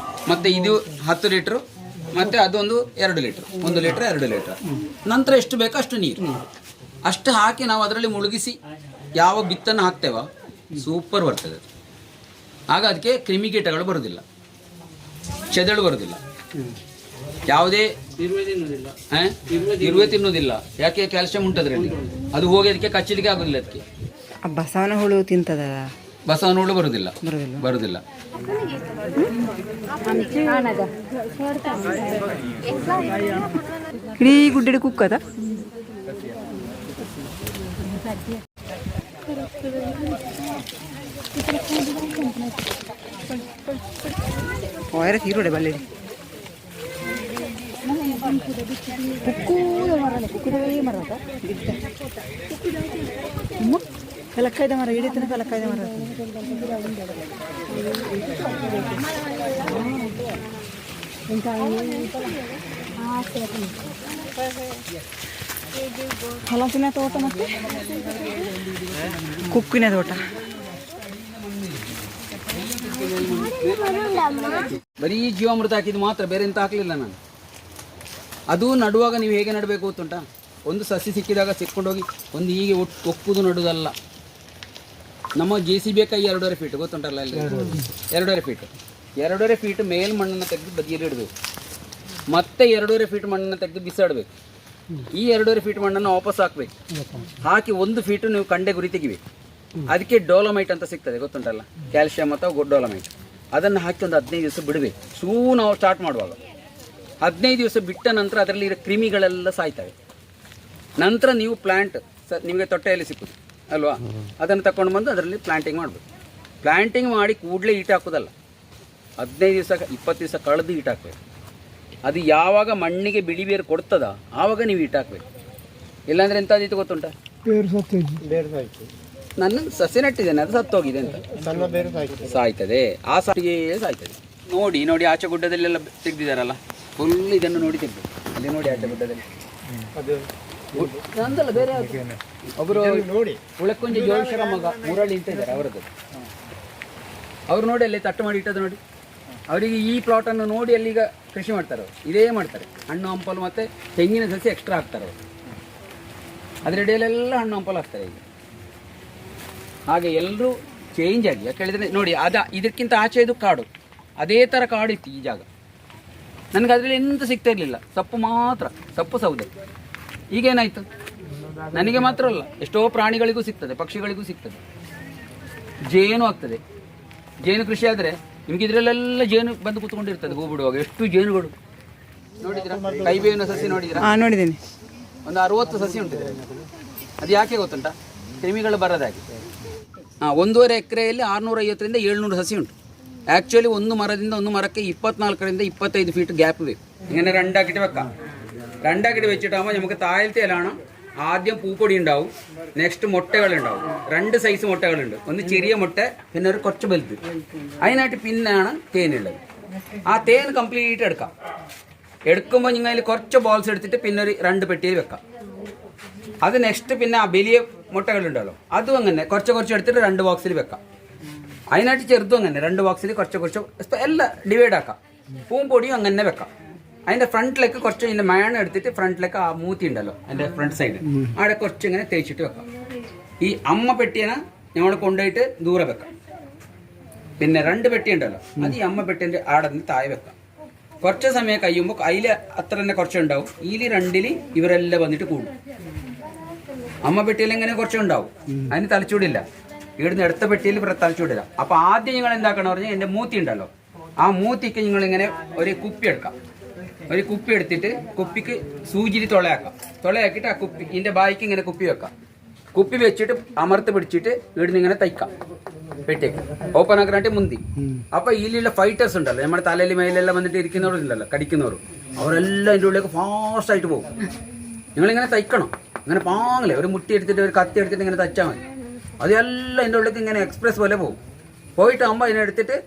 ಮತ್ತೆ ಇದು 10 ಲೀಟರ್, ಮತ್ತೆ ಅದೊಂದು 2 ಲೀಟರ್, 1 ಲೀಟರ್ 2 ಲೀಟರ್. ನಂತರ ಎಷ್ಟು ಬೇಕೋ ಅಷ್ಟು ನೀರು ಅಷ್ಟು ಹಾಕಿ ನಾವು ಅದರಲ್ಲಿ ಮುಳುಗಿಸಿ ಯಾವ ಬಿತ್ತನ್ನು ಹಾಕ್ತೇವೋ ಸೂಪರ್ ಬರ್ತದೆ. ಆಗ ಅದಕ್ಕೆ ಕ್ರಿಮಿಕೀಟಗಳು ಬರುವುದಿಲ್ಲ, ಚೆದಳು ಬರುವುದಿಲ್ಲ, ಯಾವುದೇ ಇರುವೆ ತಿನ್ನುವುದಿಲ್ಲ. ಯಾಕೆ? ಕ್ಯಾಲ್ಸಿಯಂ ಉಂಟದ್ರಲ್ಲಿ, ಅದು ಹೋಗಿ ಅದಕ್ಕೆ ಕಚ್ಚಲಿಕ್ಕೆ ಆಗುದಿಲ್ಲ. ಅದಕ್ಕೆ ಬಸವನ ಹುಳು ತಿಂತದ, ಬಸವನ ಹುಳು ಬರುವುದಿಲ್ಲ. ಇಡೀ ಗುಡ್ಡೆ ಕುಕ್ಕದ ವೈರಸ್ ಈರೋಡೆ ಬಲ್ಲೆ ಕಲಕ್ಕಾಯ್ದ ಮರ ಹಿಡಿತನ ಕಲಕ್ಕಾಯ್ದ ಮರ ಹಲಸಿನ ತೋಟ ಮತ್ತೆ ಕುಕ್ಕಿನ ತೋಟ. ಬರೀ ಜೀವಾಮೃತ ಹಾಕಿದ್ದು ಮಾತ್ರ, ಬೇರೆ ಎಂತ ಹಾಕಲಿಲ್ಲ ನಾನು. ಅದು ನಡುವಾಗ ನೀವು ಹೇಗೆ ನಡಬೇಕು ಗೊತ್ತುಂಟಾ? ಒಂದು ಸಸಿ ಸಿಕ್ಕಿದಾಗ ಸಿಕ್ಕೊಂಡೋಗಿ ಒಂದು ಹೀಗೆ ಒಕ್ಕುದು ನಡುವುದಲ್ಲ. ನಮ್ಮ JCB ಕೈ 2.5 ಫೀಟ್ ಗೊತ್ತುಂಟಲ್ಲ, ಅಲ್ಲಿ 2.5 ಫೀಟ್ 2.5 ಫೀಟ್ ಮೇಲ್ ಮಣ್ಣನ್ನು ತೆಗೆದು ಬದಿಯಲ್ಲಿ ಇಡಬೇಕು. ಮತ್ತೆ 2.5 ಫೀಟ್ ಮಣ್ಣನ್ನು ತೆಗೆದು ಬಿಸಾಡಬೇಕು. ಈ 2.5 ಫೀಟ್ ಮಣ್ಣನ್ನು ವಾಪಸ್ ಹಾಕಬೇಕು. ಹಾಕಿ 1 ಫೀಟ್ ನೀವು ಕಂಡೆ ಗುರಿ ತೆಗಿಬೇಕು. ಅದಕ್ಕೆ ಡೋಲಮೈಟ್ ಅಂತ ಸಿಗ್ತದೆ ಗೊತ್ತುಂಟಲ್ಲ, ಕ್ಯಾಲ್ಸಿಯಂ ಅಥವಾ ಡೋಲಮೈಟ್. ಅದನ್ನು ಹಾಕಿ ಒಂದು 15 ದಿವಸ ಬಿಡಬೇಕು. ನಾವು ಸ್ಟಾರ್ಟ್ ಮಾಡುವಾಗ 15 ದಿವಸ ಬಿಟ್ಟ ನಂತರ ಅದರಲ್ಲಿ ಇರೋ ಕ್ರಿಮಿಗಳೆಲ್ಲ ಸಾಯ್ತವೆ. ನಂತರ ನೀವು ಪ್ಲ್ಯಾಂಟ್ ನಿಮಗೆ ತೊಟ್ಟೆಯಲ್ಲಿ ಸಿಕ್ಕುದು ಅಲ್ವಾ, ಅದನ್ನು ತಗೊಂಡು ಬಂದು ಅದರಲ್ಲಿ ಪ್ಲ್ಯಾಂಟಿಂಗ್ ಮಾಡಬೇಕು. ಪ್ಲ್ಯಾಂಟಿಂಗ್ ಮಾಡಿ ಕೂಡಲೇ ಈಟ್ ಹಾಕೋದಲ್ಲ, 15 ದಿವಸ 20 ದಿವಸ ಕಳೆದು ಈಟ್ ಹಾಕಬೇಕು. ಅದು ಯಾವಾಗ ಮಣ್ಣಿಗೆ ಬಿಳಿ ಬೇರು ಕೊಡ್ತದ ಆವಾಗ ನೀವು ಈಟ್ ಹಾಕಬೇಕು. ಇಲ್ಲಾಂದರೆ ಎಂತಾದಿತ್ತು ಗೊತ್ತುಂಟಾ? ನನ್ನ ಸಸ್ಯ ನೆಟ್ಟಿದ್ದೇನೆ, ಅದು ಸತ್ತೋಗಿದೆ ಅಂತ ಸಾಯ್ತದೆ. ಆ ಸಾಟಿಗೆ ಸಾಯ್ತದೆ. ನೋಡಿ ಆಚೆ ಗುಡ್ಡದಲ್ಲೆಲ್ಲ ತೆಗ್ದಿದ್ದಾರಲ್ಲ, ಫುಲ್ ಇದನ್ನು ನೋಡಿ ತೆಗ್ದು ಅಲ್ಲಿ ನೋಡಿ ಆಚೆ ಗುಡ್ಡದಲ್ಲಿ ನಂದಲ್ಲ ಬೇರೆ ಒಬ್ಬರು ಉಳಕ್ಕುಂಜ ಜೋಳೇಶ್ವರ ಮಗ ಮುರಳಿ ಅಂತ ಇದ್ದಾರೆ ಅವರದ್ದು. ಅವ್ರು ನೋಡಿ ಅಲ್ಲಿ ತಟ್ಟು ಮಾಡಿ ಇಟ್ಟದ್ದು ನೋಡಿ. ಅವರಿಗೆ ಈ ಪ್ಲಾಟನ್ನು ನೋಡಿ ಅಲ್ಲಿಗ ಕೃಷಿ ಮಾಡ್ತಾರೆ. ಇದೇ ಮಾಡ್ತಾರೆ, ಹಣ್ಣು ಹಂಪಲು ಮತ್ತು ತೆಂಗಿನ ಸಸಿ ಎಕ್ಸ್ಟ್ರಾ ಹಾಕ್ತಾರೆ ಅವರು. ಅದರ ಇಡೆಯಲ್ಲೆಲ್ಲ ಹಣ್ಣು ಹಂಪಲು ಹಾಕ್ತಾರೆ. ಈಗ ಹಾಗೆ ಎಲ್ಲರೂ ಚೇಂಜ್ ಆಗಿ, ಯಾಕೆ ಹೇಳಿದರೆ ನೋಡಿ ಇದಕ್ಕಿಂತ ಆಚೆ ಇದು ಕಾಡು, ಅದೇ ಥರ ಕಾಡು ಇತ್ತು ಈ ಜಾಗ. ನನಗೆ ಅದರಲ್ಲಿ ಎಂತ ಸಿಗ್ತಾ ಇರಲಿಲ್ಲ, ಸೊಪ್ಪು ಮಾತ್ರ, ಸೊಪ್ಪು ಸೌದೆ. ಈಗೇನಾಯಿತು, ನನಗೆ ಮಾತ್ರ ಅಲ್ಲ, ಎಷ್ಟೋ ಪ್ರಾಣಿಗಳಿಗೂ ಸಿಗ್ತದೆ, ಪಕ್ಷಿಗಳಿಗೂ ಸಿಗ್ತದೆ, ಜೇನು ಆಗ್ತದೆ. ಜೇನು ಕೃಷಿ ಆದರೆ ನಿಮಗೆ ಇದರಲ್ಲೆಲ್ಲ ಜೇನು ಬಂದು ಕೂತ್ಕೊಂಡಿರ್ತದೆ ಹೂ ಬಿಡುವಾಗ. ಎಷ್ಟು ಜೇನುಗಳು ನೋಡಿದ್ದೀರಾ? ಕೈಬೇವಿನ ಸಸಿ ನೋಡಿದ್ದೀರಾ? ನೋಡಿದ್ದೀನಿ. ಒಂದು 60 ಸಸಿ ಉಂಟಿದೆ. ಅದು ಯಾಕೆ ಗೊತ್ತುಂಟಾ? ಕ್ರಿಮಿಗಳು ಬರೋದಾಗಿ. 1.5 ಎಕರೆಯಲ್ಲಿ 650ರಿಂದ 700 ಸಸಿ ಉಂಟು. ಆ್ಯಕ್ಚುಲಿ ಒಂದು ಮರದಿಂದ ಒಂದು ಮರಕ್ಕೆ 24ರಿಂದ 25 ഫീറ്റ് ഗ്യാപ്പ് വരും. ഇങ്ങനെ രണ്ടാക്കിയിട്ട് വെക്കാം. രണ്ടാക്കിയിട്ട് വെച്ചിട്ടാകുമ്പോൾ നമുക്ക് താഴത്തേലാണ് ആദ്യം പൂപ്പൊടി ഉണ്ടാവും, നെക്സ്റ്റ് മുട്ടകളുണ്ടാവും. 2 സൈസ് മുട്ടകളുണ്ട്, ഒന്ന് ചെറിയ മുട്ട, പിന്നെ ഒരു കുറച്ച് വലുത്. അതിനായിട്ട് പിന്നാണ് തേനുള്ളത്. ആ തേൻ കംപ്ലീറ്റ് എടുക്കാം. എടുക്കുമ്പോൾ നിങ്ങൾ അതിൽ കുറച്ച് ബോൾസ് എടുത്തിട്ട് പിന്നെ ഒരു 2 പെട്ടിയിൽ വെക്കാം. അത് നെക്സ്റ്റ് പിന്നെ ആ വലിയ മുട്ടകളുണ്ടല്ലോ, അതും അങ്ങനെ കുറച്ച് എടുത്തിട്ട് 2 ബോക്സിൽ വെക്കാം. അതിനായിട്ട് ചെറുതും അങ്ങനെ 2 ബോക്സിൽ കുറച്ച് എല്ലാം ഡിവൈഡ് ആക്കാം. പൂമ്പൊടിയും അങ്ങനെ വെക്കാം. അതിൻ്റെ ഫ്രണ്ടിലേക്ക് കുറച്ച് ഇതിൻ്റെ മയണം എടുത്തിട്ട് ഫ്രണ്ടിലേക്ക് ആ മൂത്തി ഉണ്ടല്ലോ അതിൻ്റെ ഫ്രണ്ട് സൈഡ്, അവിടെ കുറച്ച് ഇങ്ങനെ തേച്ചിട്ട് വെക്കാം. ഈ അമ്മ പെട്ടിയെ ഞങ്ങൾ കൊണ്ടുപോയിട്ട് ദൂരെ വെക്കാം. പിന്നെ 2 പെട്ടി ഉണ്ടല്ലോ, അത് ഈ അമ്മ പെട്ടിൻ്റെ ആടെ നിന്ന് താഴെ വെക്കാം. കുറച്ച് സമയം കഴിയുമ്പോൾ അതിൽ അത്ര തന്നെ കുറച്ചുണ്ടാവും, ഇതിൽ 2ൽ ഇവരെല്ലാം വന്നിട്ട് കൂടും. അമ്മ പെട്ടിയിൽ എങ്ങനെ കുറച്ചുണ്ടാവും, അതിന് തലച്ചൂടില്ല. ഇവിടുന്ന് എടുത്ത പെട്ടിയിൽ തലച്ചൂടില്ല. അപ്പോൾ ആദ്യം നിങ്ങൾ എന്താക്കണം പറഞ്ഞാൽ എൻ്റെ മൂത്തി ഉണ്ടല്ലോ, ആ മൂത്തിക്ക് നിങ്ങളിങ്ങനെ ഒരു കുപ്പി എടുക്കാം. ഒരു കുപ്പി എടുത്തിട്ട് കുപ്പിക്ക് സൂചിരി തുളയാക്കിയിട്ട് ആ കുപ്പി ഇതിൻ്റെ ബായിക്ക് ഇങ്ങനെ കുപ്പി വെക്കാം. കുപ്പി വെച്ചിട്ട് അമർത്ത് പിടിച്ചിട്ട് ഇവിടുന്ന് ഇങ്ങനെ തയ്ക്കാം പെട്ടിക്ക് ഓപ്പൺ ആക്കാനായിട്ട് മുന്തി. അപ്പോൾ ഇതിലുള്ള ഫൈറ്റേഴ്സ് ഉണ്ടല്ലോ, നമ്മുടെ തലയിൽ മേലെല്ലാം വന്നിട്ട് ഇരിക്കുന്നവരുണ്ടല്ലോ, കടിക്കുന്നവരും, അവരെല്ലാം അതിൻ്റെ ഉള്ളിലേക്ക് ഫാസ്റ്റായിട്ട് പോകും. നിങ്ങളിങ്ങനെ തയ്ക്കണം, ഇങ്ങനെ പാങ്ങില്ലേ, ഒരു മുട്ടി എടുത്തിട്ട് ഒരു കത്തി എടുത്തിട്ട് ഇങ്ങനെ തയ്ച്ചാൽ മതി. അതെല്ലാം അതിൻ്റെ ഉള്ളിലേക്ക് ഇങ്ങനെ എക്സ്പ്രസ് പോലെ പോകും. പോയിട്ടാകുമ്പോൾ അതിനെടുത്തിട്ട്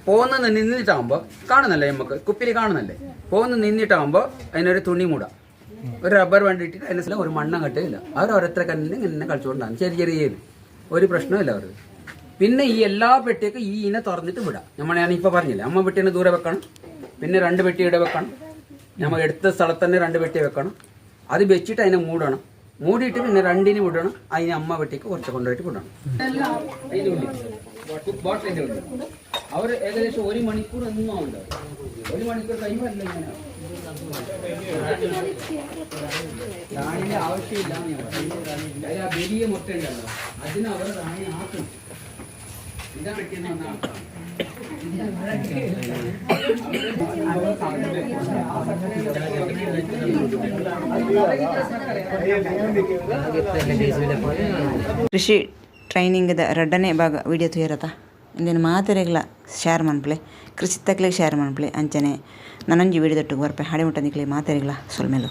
പോകുന്ന നിന്നിട്ടാകുമ്പോൾ കാണുന്നല്ലേ, നമുക്ക് കുപ്പിയിൽ കാണുന്നല്ലേ, പോകുന്ന നിന്നിട്ടാകുമ്പോൾ അതിനൊരു തുണി മൂടാം, ഒരു റബ്ബർ വേണ്ടിയിട്ട് അതിന് ഒരു മണ്ണം കട്ടില്ല. അവർ ഓരോരുത്തരെ കണ്ണിന് ഇങ്ങനെ കളിച്ചുകൊണ്ടാണ്, ചെറിയ ഒരു പ്രശ്നമില്ല അവർക്ക്. പിന്നെ ഈ എല്ലാ പെട്ടിയൊക്കെ ഈ ഇനെ തുറന്നിട്ട് വിടാം. ഞാനിപ്പോൾ പറഞ്ഞില്ലേ, അമ്മ പെട്ടിനെ ദൂരെ വെക്കണം, പിന്നെ 2 പെട്ടി ഇവിടെ വെക്കണം, നമ്മൾ എടുത്ത സ്ഥലത്ത് തന്നെ 2 പെട്ടി വെക്കണം. അത് വെച്ചിട്ട് അതിനെ മൂടണം, മൂടിയിട്ട് പിന്നെ 2ന് വിടണം. അതിന് അമ്മ പെട്ടിക്ക് കുറച്ച് കൊണ്ടുപോയിട്ട് വിടണം. ബോട്ടിലിൻ്റെ ഉള്ളിൽ അവർ ഏകദേശം 1 മണിക്കൂർ ഒന്നും ആവുണ്ടാവും. 1 മണിക്കൂർ കഴിയുമ്പോൾ അല്ല ഇങ്ങനെ റാണിൻ്റെ ആവശ്യമില്ല. ആ വലിയ മുട്ട ഉണ്ടല്ലോ, അതിന് അവർ റാണി ആക്കണം. ഇതാ പെട്ടിയെന്ന് വന്ന ആൾക്കാണ്. ಕೃಷಿ ಟ್ರೈನಿಂಗ್ದ 2ನೇ ಭಾಗ ವಿಡಿಯೋ ತೂಯರತ್ತ ಇಂದಿನ ಮಾತೆರೆಗ್ಲ ಶೇರ್ ಮನ್ಪ್ಲೆ, ಕೃಷಿ ತಕ್ಲಿಗೆ ಶೇರ್ ಮನ್ಪ್ಲೆ ಅಂಚನೆ ನನೊಂಜಿ ವಿಡಿಯೋ ತೊಟ್ಟು ಬರ್ಪೆ ಹಾಡಿ ಮುಟ್ಟ ನಿಕ್ಲೆ ಮಾತೆರೆಗ್ಲ ಸೊಲ್ಮೆಲು.